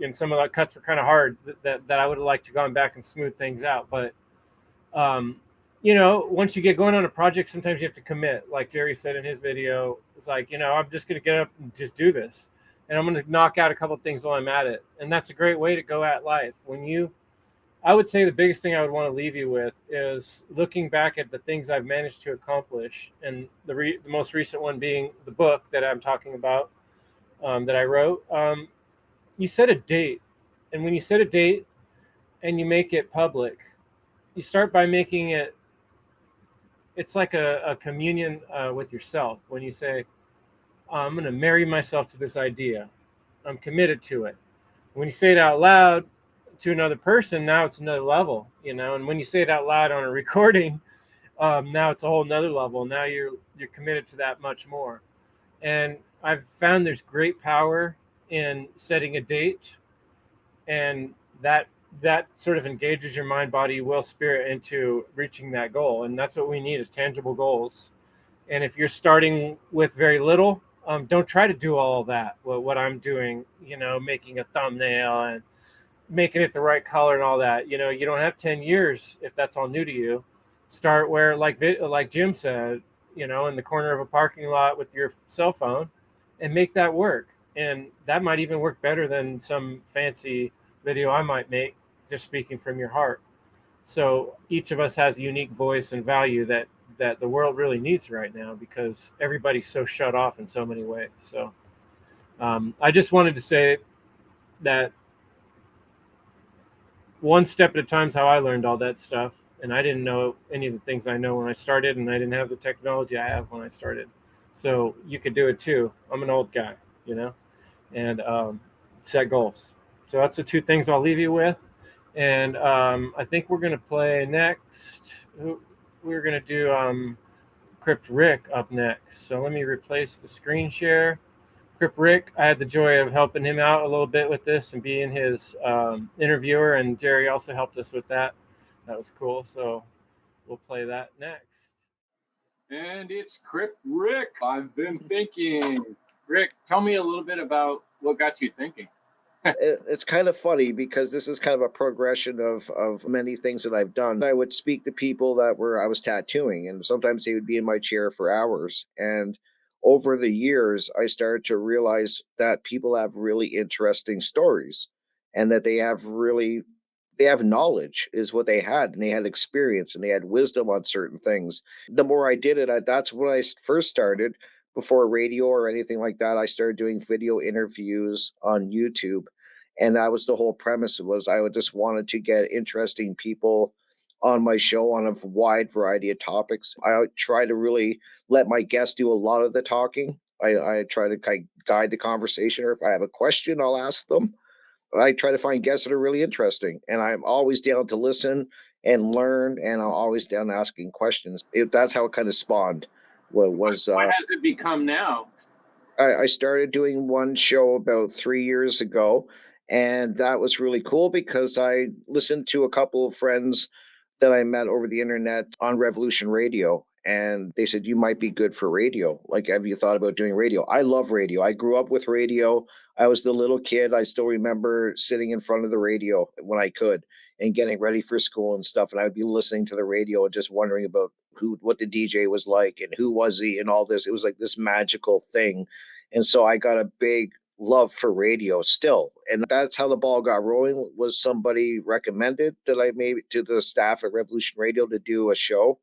and some of the cuts were kind of hard that I would have liked to gone back and smooth things out. But you know, once you get going on a project, sometimes you have to commit. Like Jerry said in his video, it's like, you know, I'm just going to get up and just do this. And I'm going to knock out a couple of things while I'm at it. And that's a great way to go at life. I would say the biggest thing I would want to leave you with is looking back at the things I've managed to accomplish. And the most recent one being the book that I'm talking about, that I wrote. You set a date. And when you set a date and you make it public, you start by making it, it's like a communion with yourself. When you say, I'm going to marry myself to this idea, I'm committed to it. When you say it out loud to another person, now it's another level, you know. And when you say it out loud on a recording, now it's a whole nother level. Now you're committed to that much more. And I've found there's great power in setting a date, and that sort of engages your mind, body, will, spirit into reaching that goal. And that's what we need, is tangible goals. And if you're starting with very little, don't try to do all of that. What I'm doing, you know, making a thumbnail and making it the right color and all that. You know, you don't have 10 years if that's all new to you. Start where, like Jim said, you know, in the corner of a parking lot with your cell phone, and make that work. And that might even work better than some fancy video I might make, just speaking from your heart. So each of us has a unique voice and value that the world really needs right now, because everybody's so shut off in so many ways. So I just wanted to say that one step at a time is how I learned all that stuff. And I didn't know any of the things I know when I started, and I didn't have the technology I have when I started. So you could do it too. I'm an old guy, you know, and set goals. So that's the two things I'll leave you with. And I think we're gonna play next. We're gonna do Crypt Rick up next. So let me replace the screen share. Crypt Rick, I had the joy of helping him out a little bit with this and being his interviewer, and Jerry also helped us with that. That was cool. So we'll play that next. And it's Crypt Rick. I've been thinking. Rick, tell me a little bit about what got you thinking.
It's kind of funny because this is kind of a progression of many things that I've done. I would speak to people that I was tattooing, and sometimes they would be in my chair for hours. And over the years, I started to realize that people have really interesting stories, and that they have knowledge is what they had, and they had experience and they had wisdom on certain things. The more I did it, that's when I first started. Before radio or anything like that, I started doing video interviews on YouTube, and that was the whole premise. Was I would just wanted to get interesting people on my show on a wide variety of topics. I would try to really let my guests do a lot of the talking. I try to kind of guide the conversation, or if I have a question, I'll ask them. I try to find guests that are really interesting, and I'm always down to listen and learn, and I'm always down to asking questions. That's how it kind of spawned.
What has it become now?
I started doing one show about 3 years ago, and that was really cool because I listened to a couple of friends that I met over the internet on Revolution Radio, and they said, "You might be good for radio. Like, have you thought about doing radio?" I love radio. I grew up with radio. I was the little kid. I still remember sitting in front of the radio when I could and getting ready for school and stuff. And I would be listening to the radio and just wondering about what the DJ was like and who was he and all this. It was like this magical thing. And so I got a big love for radio still, and that's how the ball got rolling. Was somebody recommended that I made to the staff at Revolution Radio to do a show,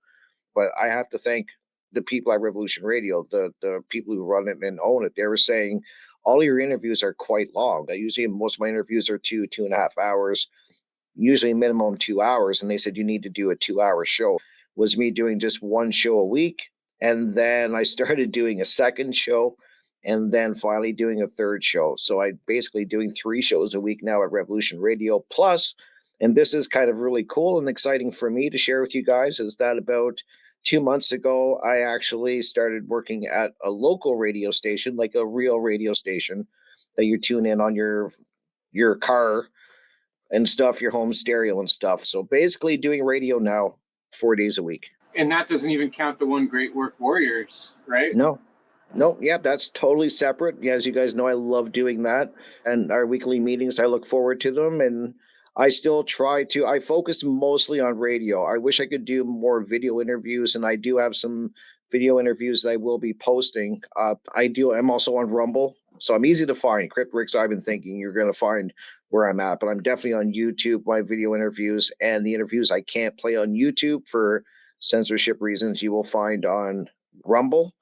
but I have to thank the people at Revolution Radio, the people who run it and own it. They were saying all your interviews are quite long. I usually most of my interviews are 2.5 hours, usually minimum 2 hours, and they said you need to do a 2 hour show. Was me doing just one show a week, and then I started doing a second show, and then finally doing a third show. So I basically doing 3 shows a week now at Revolution Radio. Plus, and this is kind of really cool and exciting for me to share with you guys, is that about 2 months ago, I actually started working at a local radio station, like a real radio station that you tune in on your car and stuff, your home stereo and stuff. So basically doing radio now 4 days a week.
And that doesn't even count the One Great Work Warriors, right?
No, yeah, that's totally separate. Yeah, as you guys know, I love doing that. And our weekly meetings, I look forward to them. And I still I focus mostly on radio. I wish I could do more video interviews, and I do have some video interviews that I will be posting. I'm also on Rumble, so I'm easy to find. Crypt Ricks, I've been thinking you're going to find where I'm at, but I'm definitely on YouTube, my video interviews, and the interviews I can't play on YouTube for censorship reasons, you will find on Rumble.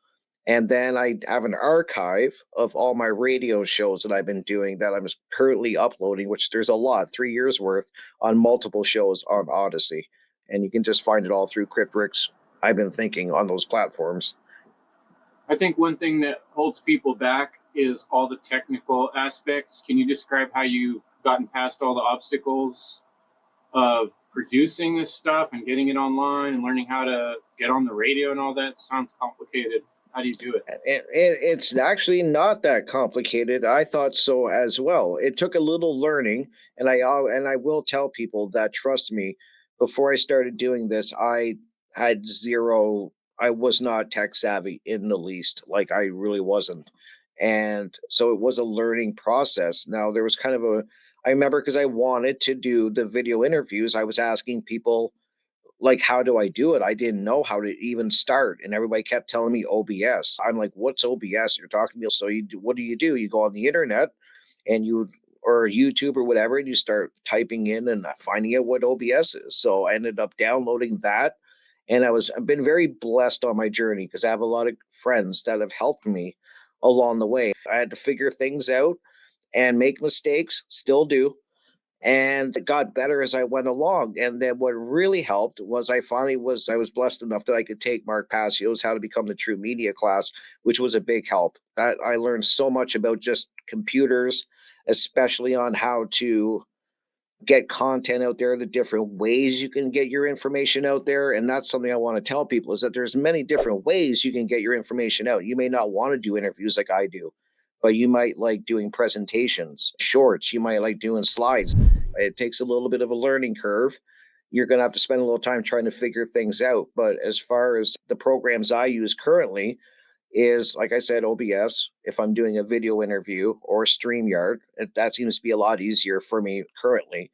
And then I have an archive of all my radio shows that I've been doing that I'm currently uploading, which there's a lot, 3 years worth on multiple shows on Odyssey. And you can just find it all through Cryptrix. I've been thinking on those platforms.
I think one thing that holds people back is all the technical aspects. Can you describe how you've gotten past all the obstacles of producing this stuff and getting it online and learning how to get on the radio and all that? Sounds complicated. How do you do it?
It's actually not that complicated. I thought so as well. It took a little learning, and I will tell people that, trust me, before I started doing this, I had zero. I was not tech savvy in the least. Like, I really wasn't, and so it was a learning process. Now there was kind of I remember, because I wanted to do the video interviews, I was asking people, like, how do I do it? I didn't know how to even start, and everybody kept telling me OBS. I'm like, what's OBS? You're talking to me. So what do? You go on the internet and or YouTube or whatever, and you start typing in and finding out what OBS is. So I ended up downloading that, and I've been very blessed on my journey because I have a lot of friends that have helped me along the way. I had to figure things out and make mistakes, still do, and it got better as I went along. And then what really helped was I was blessed enough that I could take Mark Passio's How to Become the True Media class, which was a big help. That I learned so much about just computers, especially on how to get content out there, the different ways you can get your information out there. And that's something I want to tell people, is that there's many different ways you can get your information out. You may not want to do interviews like I do, but you might like doing presentations, shorts, you might like doing slides. It takes a little bit of a learning curve. You're going to have to spend a little time trying to figure things out. But as far as the programs I use currently, is like I said, OBS. If I'm doing a video interview, or StreamYard, that seems to be a lot easier for me currently.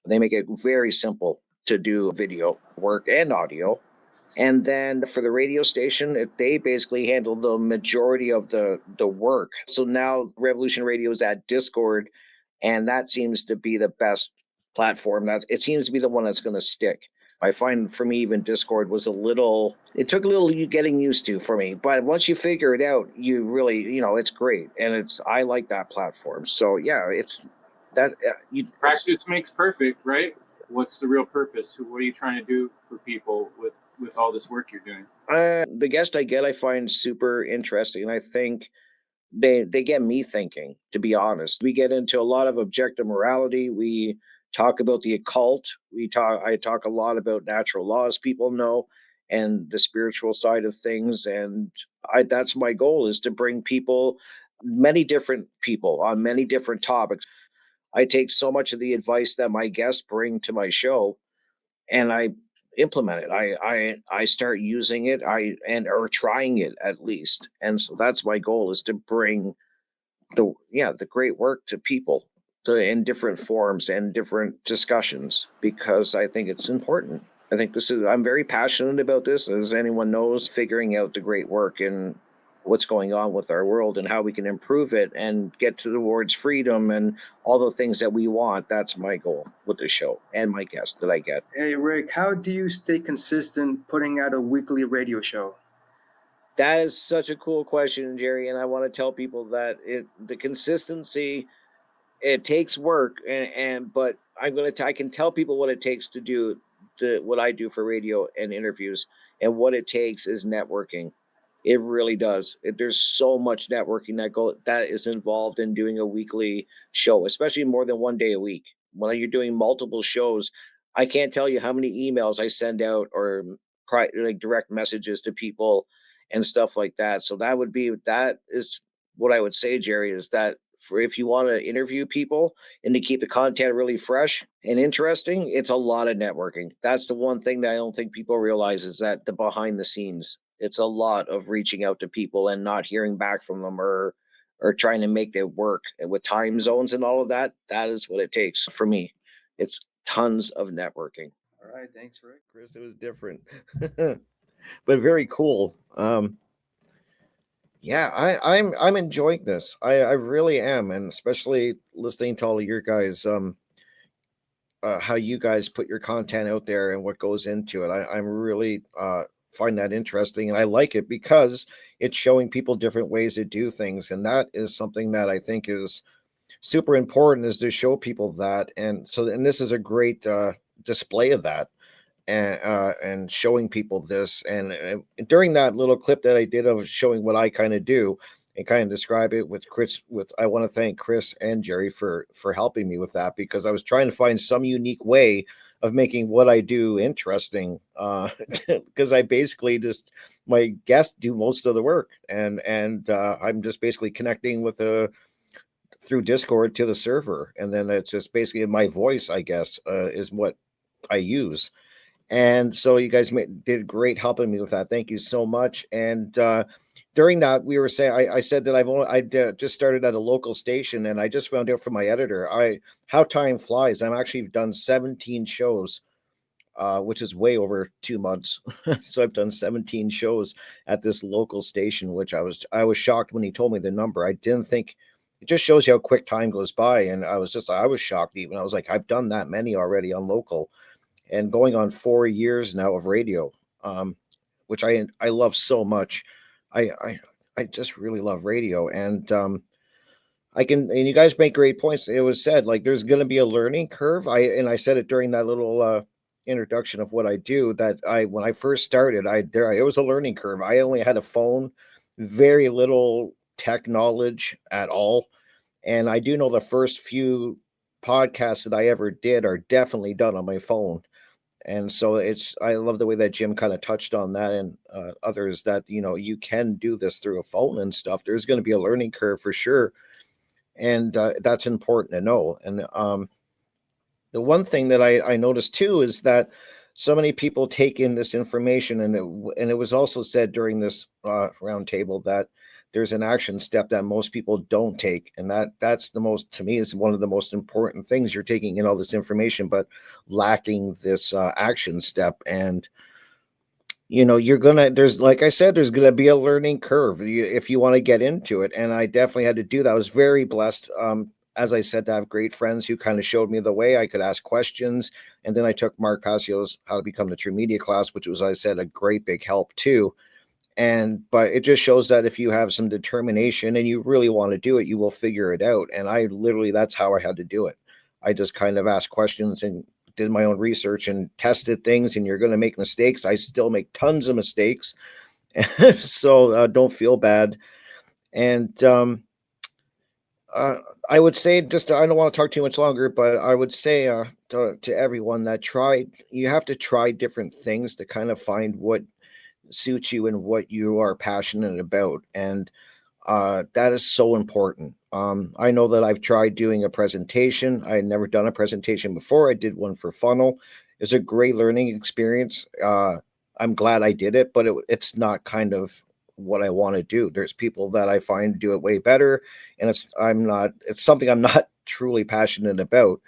They make it very simple to do video work and audio. And then for the radio station, they basically handle the majority of the work. So now Revolution Radio is at Discord, and that seems to be the best platform. It seems to be the one that's going to stick. I find for me, even Discord was it took a little getting used to for me, but once you figure it out, you really, it's great. And I like that platform. So yeah, it's that
Practice makes perfect, right? What's the real purpose? What are you trying to do for people with all this work you're doing?
The guest I get, I find super interesting. And I think they get me thinking, to be honest. We get into a lot of objective morality. We talk about the occult. I talk a lot about natural laws people know, and the spiritual side of things. And that's my goal, is to bring many different people on many different topics. I take so much of the advice that my guests bring to my show, and I implement it. I start using it, or trying it at least. And so that's my goal, is to bring the great work to people, in different forms and different discussions, because I think it's important. I think I'm very passionate about this, as anyone knows, figuring out the great work and what's going on with our world and how we can improve it and get towards freedom and all the things that we want. That's my goal with the show and my guests that I get.
Hey, Rick, how do you stay consistent putting out a weekly radio show?
That is such a cool question, Jerry. And I want to tell people that the consistency, it takes work, but I can tell people what it takes to do what I do for radio and interviews, and what it takes is networking. It really does. There's so much networking that is involved in doing a weekly show, especially more than one day a week. When you're doing multiple shows, I can't tell you how many emails I send out, or like direct messages to people and stuff like that. So that is what I would say, Jerry, is that if you want to interview people and to keep the content really fresh and interesting, it's a lot of networking. That's the one thing that I don't think people realize, is that the behind the scenes, it's a lot of reaching out to people and not hearing back from them, or trying to make it work with time zones and all of that. That is what it takes for me. It's tons of networking.
All right, thanks, Rick.
Chris, it was different, but very cool. Yeah, I'm enjoying this. I really am, and especially listening to all of your guys, how you guys put your content out there and what goes into it. I'm really find that interesting, and I like it because it's showing people different ways to do things, and that is something that I think is super important, is to show people that. And this is a great display of that, and showing people this. And during that little clip that I did of showing what I kind of do and kind of describe it with Chris, I want to thank Chris and Jerry for helping me with that, because I was trying to find some unique way of making what I do interesting, because I basically my guests do most of the work, and I'm just basically connecting with through Discord to the server, and then it's just basically my voice, I guess, is what I use. And so you guys did great helping me with that. Thank you so much. And during that, we were saying, I said that I just started at a local station, and I just found out from my editor, how time flies. I'm actually done 17 shows, which is way over 2 months. So I've done 17 shows at this local station, which I was shocked when he told me the number. I didn't think. It just shows you how quick time goes by. And I was shocked even. I was like, I've done that many already on local, and going on 4 years now of radio, which I love so much. I just really love radio, and and you guys make great points. It was said, like, there's going to be a learning curve. I said it during that little introduction of what I do, that when I first started, it was a learning curve. I only had a phone, very little tech knowledge at all. And I do know the first few podcasts that I ever did are definitely done on my phone. And so I love the way that Jim kind of touched on that, and others, that, you can do this through a phone and stuff. There's going to be a learning curve for sure. And that's important to know. And the one thing that I noticed too is that so many people take in this information, and it was also said during this roundtable that there's an action step that most people don't take, and that's the most, to me, is one of the most important things. You're taking in all this information, but lacking this action step. And you're gonna, there's, like I said, there's gonna be a learning curve if you want to get into it. And I definitely had to do that. I was very blessed, as I said, to have great friends who kind of showed me the way. I could ask questions. And then I took Mark Passio's How to Become the True Media class, which was, I said, a great big help too. But it just shows that if you have some determination and you really want to do it, you will figure it out. And I literally, that's how I had to do it. I just kind of asked questions and did my own research and tested things. And you're going to make mistakes. I still make tons of mistakes. So don't feel bad. And I would say, I don't want to talk too much longer, but I would say to everyone that you have to try different things to kind of find what suits you and what you are passionate about. And that is so important. I know that I've tried doing a presentation. I had never done a presentation before. I did one for Funnel. It's a great learning experience. I'm glad I did it, but it's not kind of what I want to do. There's people that I find do it way better, and it's something I'm not truly passionate about.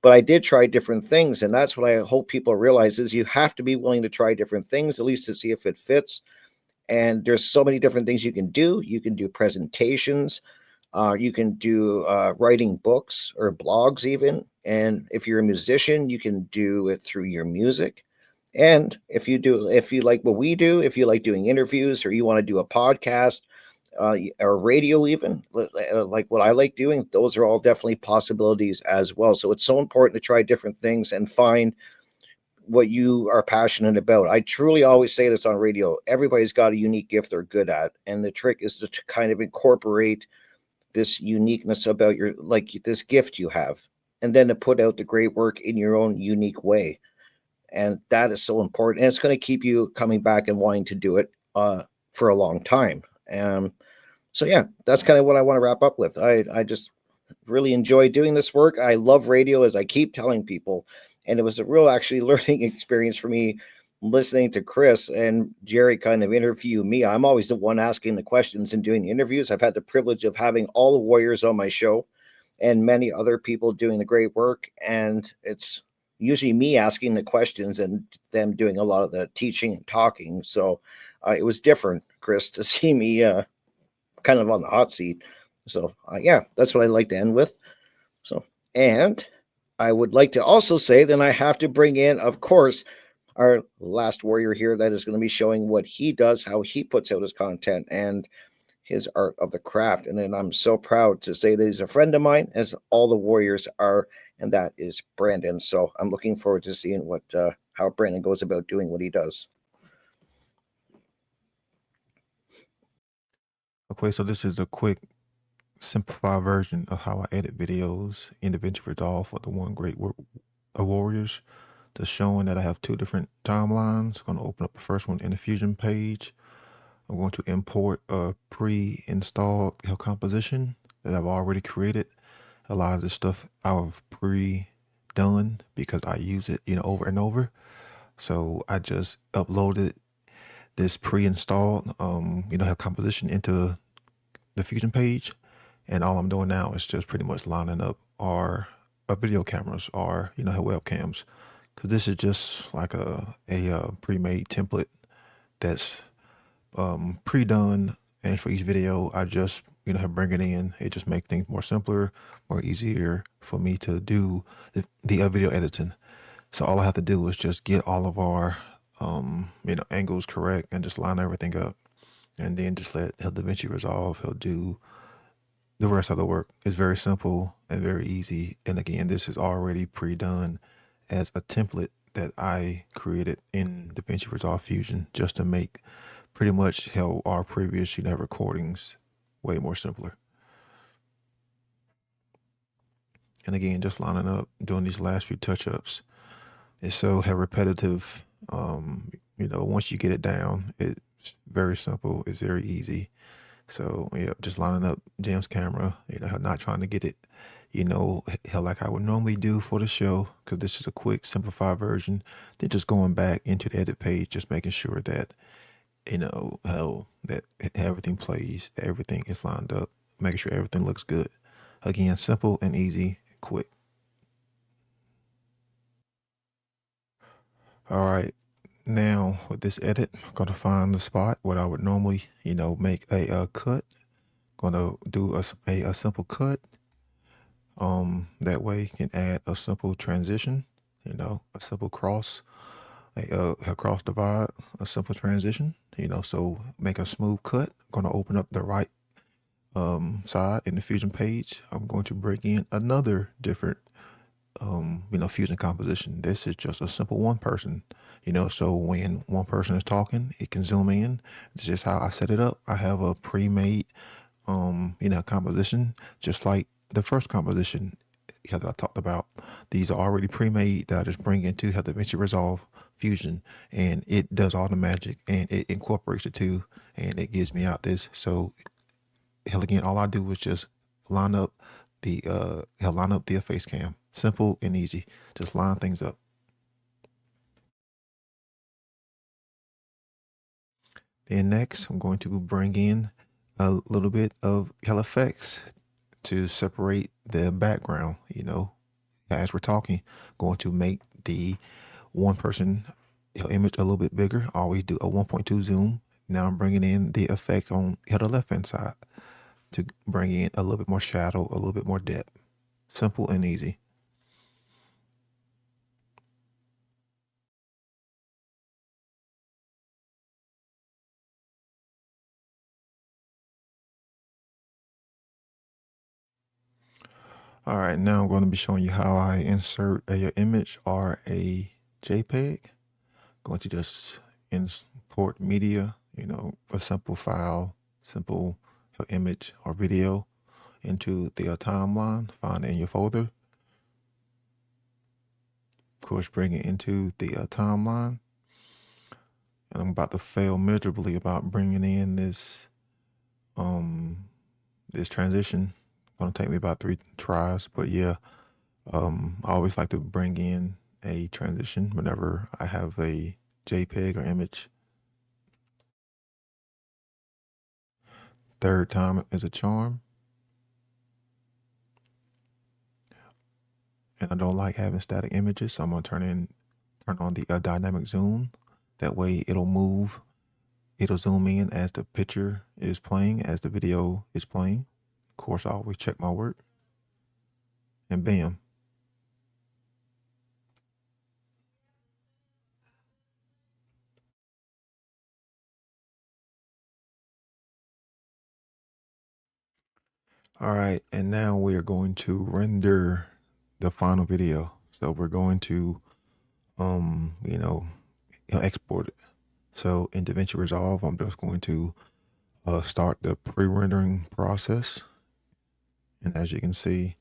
But I did try different things, and that's what I hope people realize, is you have to be willing to try different things, at least to see if it fits. And there's so many different things you can do. You can do presentations, you can do writing books or blogs even. And if you're a musician, you can do it through your music. And if you like what we do, if you like doing interviews, or you want to do a podcast, or radio even, like what I like doing, those are all definitely possibilities as well. So it's so important to try different things and find what you are passionate about. I truly always say this on radio: everybody's got a unique gift they're good at, and the trick is to kind of incorporate this uniqueness about this gift you have, and then to put out the great work in your own unique way. And that is so important, and it's going to keep you coming back and wanting to do it for a long time. So yeah, that's kind of what I want to wrap up with. I just really enjoy doing this work. I love radio, as I keep telling people, and it was a real actually learning experience for me, listening to Chris and Jerry kind of interview me. I'm always the one asking the questions and doing the interviews. I've had the privilege of having all the warriors on my show and many other people doing the great work, and it's usually me asking the questions and them doing a lot of the teaching and talking. So it was different, Chris, to see me kind of on the hot seat. So yeah, that's what I'd like to end with. So, and I would like to also say, then I have to bring in, of course, our last warrior here that is going to be showing what he does, how he puts out his content, and his art of the craft. And then I'm so proud to say that he's a friend of mine, as all the warriors are, and that is Brandon. So I'm looking forward to seeing how Brandon goes about doing what he does.
Okay, so this is a quick, simplified version of how I edit videos in DaVinci Resolve for the One Great Warriors. Just showing that I have two different timelines. I'm going to open up the first one in the Fusion page. I'm going to import a pre-installed composition that I've already created. A lot of this stuff I've pre-done because I use it, over and over. So I just uploaded this pre-installed, composition into the Fusion page. And all I'm doing now is just pretty much lining up our video cameras, or, her webcams. Because this is just like a pre-made template that's pre-done, and for each video I just bring it in. It just makes things more simpler, more easier for me to do the video editing. So all I have to do is just get all of our angles correct and just line everything up, and then just let DaVinci Resolve, he'll do the rest of the work. It's very simple and very easy. And again, this is already pre-done as a template that I created in DaVinci Resolve Fusion, just to make pretty much how our previous recordings way more simpler. And again, just lining up, doing these last few touch-ups. It's so repetitive. Once you get it down, it's very simple. It's very easy. So yeah, just lining up Jim's camera, not trying to get it, like I would normally do for the show, because this is a quick, simplified version. Then just going back into the edit page, just making sure that, how that everything plays, that everything is lined up, making sure everything looks good. Again, simple and easy, quick. All right. Now with this edit, I'm going to find the spot where I would normally, make a cut. Going to do a simple cut. That way you can add a simple transition, a simple cross, a cross divide, a simple transition, so make a smooth cut. I'm going to open up the right side in the Fusion page. I'm going to bring in another different Fusion composition. This is just a simple one person, so when one person is talking, it can zoom in. This is how I set it up. I have a pre-made, composition, just like the first composition that I talked about. These are already pre-made that I just bring into DaVinci Resolve Fusion, and it does all the magic, and it incorporates the two, and it gives me out this. So again, all I do is just line up the face cam. Simple and easy. Just line things up. Then next, I'm going to bring in a little bit of effects to separate the background. As we're talking, going to make the one person image a little bit bigger. Always do a 1.2 zoom. Now I'm bringing in the effect on the left hand side to bring in a little bit more shadow, a little bit more depth. Simple and easy. All right, now I'm going to be showing you how I insert a image or a JPEG. Going to just import media, a simple file, simple image or video into the timeline. Find it in your folder. Of course, bring it into the timeline. And I'm about to fail miserably about bringing in this this transition. Gonna take me about 3 tries, but yeah, I always like to bring in a transition whenever I have a JPEG or image. Third time is a charm. And I don't like having static images, so I'm gonna turn on the dynamic zoom. That way it'll move. It'll zoom in as the picture is playing, as the video is playing. Of course, I always check my work. And bam. All right, and now we are going to render the final video. So we're going to, export it. So in DaVinci Resolve, I'm just going to start the pre-rendering process. And as you can see,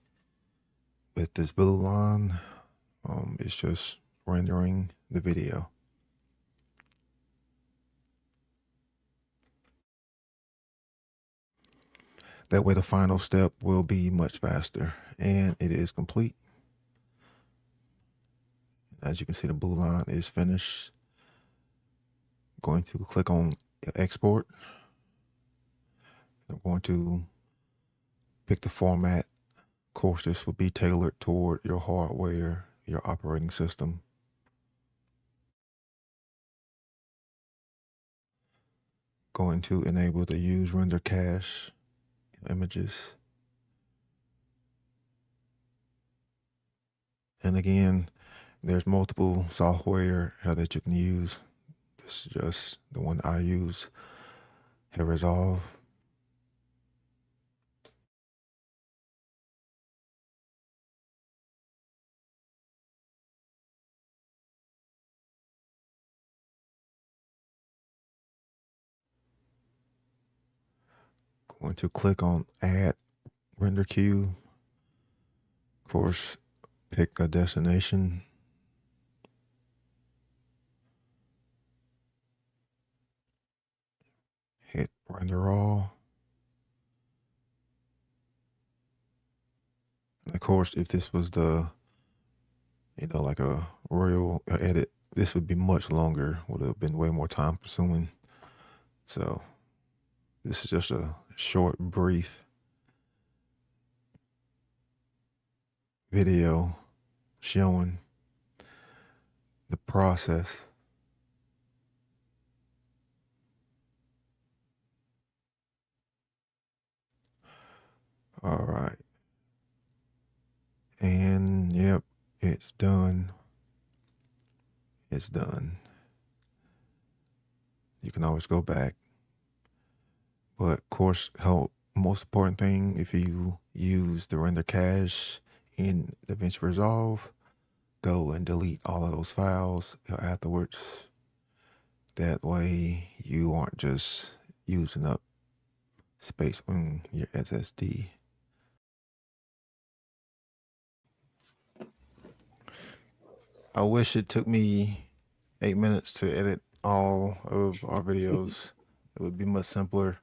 with this blue line, it's just rendering the video. That way the final step will be much faster, and it is complete. As you can see, the blue line is finished. Going to click on export. I'm going to pick the format. Of course, this will be tailored toward your hardware, your operating system. Going to enable the use render cache images. And again, there's multiple software that you can use. This is just the one I use, Resolve. Going to click on Add Render Queue. Of course, pick a destination. Hit render all. And of course, if this was the, like a royal edit, this would be much longer, would have been way more time consuming. So this is just a short, brief video showing the process. All right. And yep, it's done. It's done. You can always go back. But of course, most important thing, if you use the render cache in DaVinci Resolve, go and delete all of those files afterwards. That way you aren't just using up space on your SSD. I wish it took me 8 minutes to edit all of our videos. It would be much simpler.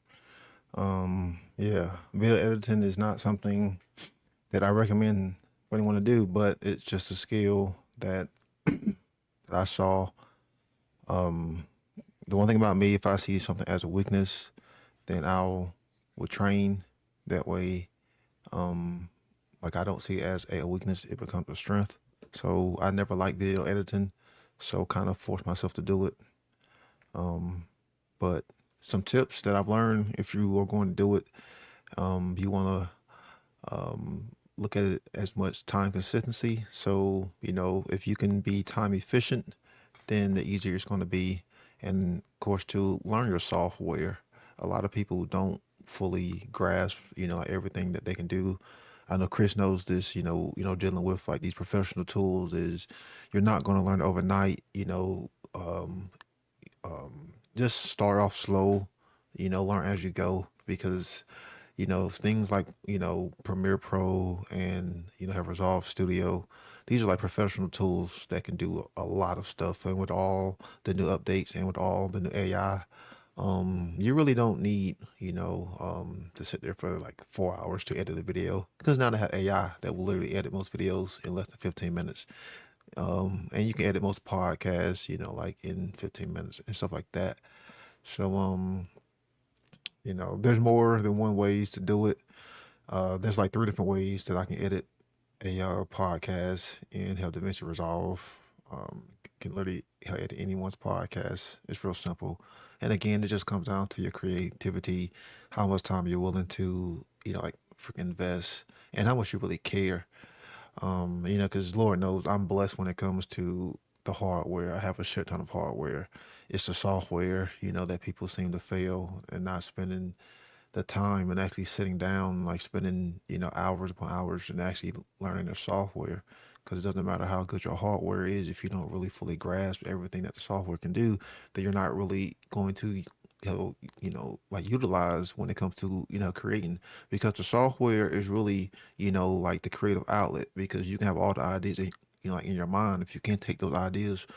Yeah, video editing is not something that I recommend for anyone to do, but it's just a skill that I saw. The one thing about me, if I see something as a weakness, then will train that way. Like I don't see it as a weakness, it becomes a strength. So I never liked video editing, so kind of forced myself to do it. But some tips that I've learned, if you are going to do it, you want to look at it as much time consistency. So, if you can be time efficient, then the easier it's going to be. And of course, to learn your software, a lot of people don't fully grasp, like everything that they can do. I know Chris knows this, dealing with like these professional tools is you're not going to learn overnight, just start off slow, learn as you go because, things like, Premiere Pro and, have Resolve Studio, these are like professional tools that can do a lot of stuff. And with all the new updates and with all the new AI, you really don't need, to sit there for like 4 hours to edit a video because now they have AI that will literally edit most videos in less than 15 minutes. And you can edit most podcasts, like in 15 minutes and stuff like that. So, there's more than one ways to do it. There's like 3 different ways that I can edit a podcast and have DaVinci Resolve. Can literally edit anyone's podcast. It's real simple. And again, it just comes down to your creativity, how much time you're willing to, like freaking invest and how much you really care. Because Lord knows I'm blessed when it comes to the hardware. I have a shit ton of hardware. It's the software, that people seem to fail and not spending the time and actually sitting down, like spending, hours upon hours and actually learning their software. Because it doesn't matter how good your hardware is, if you don't really fully grasp everything that the software can do, then you're not really going to, like utilize when it comes to, creating. Because the software is really, like the creative outlet. Because you can have all the ideas, like in your mind. If you can't take those ideas,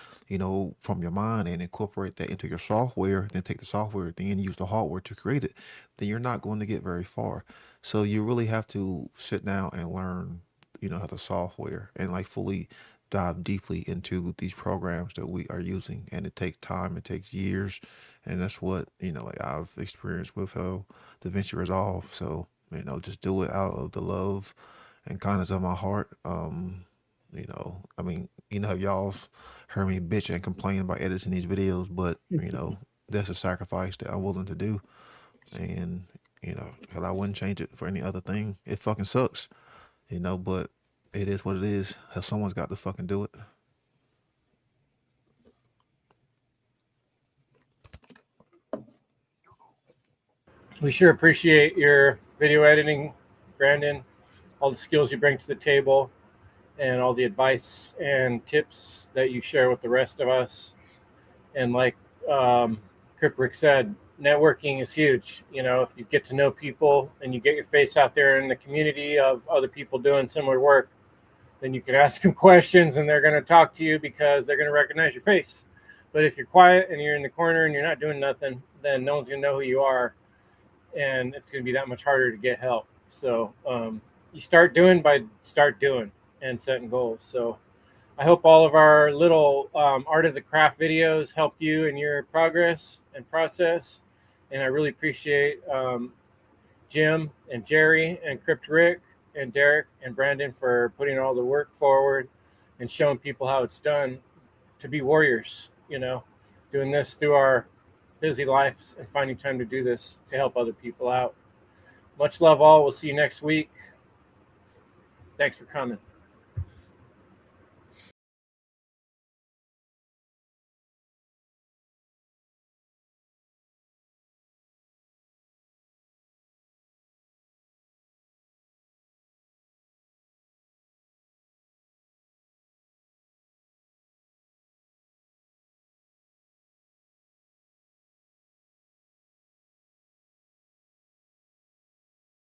from your mind and incorporate that into your software, then take the software, then use the hardware to create it, then you're not going to get very far. So you really have to sit down and learn, how the software and like fully dive deeply into these programs that we are using. And it takes time, it takes years. And that's what, like I've experienced with DaVinci Resolve. So, just do it out of the love and kindness of my heart. I mean, y'all's heard me bitch and complain about editing these videos, but that's a sacrifice that I'm willing to do. And, hell, I wouldn't change it for any other thing. It fucking sucks, but it is what it is. Hell, someone's got to fucking do it.
We sure appreciate your video editing, Brandon, all the skills you bring to the table, and all the advice and tips that you share with the rest of us. And like Kripperick said, networking is huge. If you get to know people and you get your face out there in the community of other people doing similar work, then you can ask them questions and they're going to talk to you because they're going to recognize your face. But if you're quiet and you're in the corner and you're not doing nothing, then no one's going to know who you are, and it's going to be that much harder to get help. So you start doing and setting goals. So I hope all of our little art of the craft videos helped you in your progress and process. And I really appreciate Jim and Jerry and Crypt Rick and Derek and Brandon for putting all the work forward and showing people how it's done to be warriors, doing this through our busy lives and finding time to do this to help other people out. Much love all. We'll see you next week. Thanks for coming.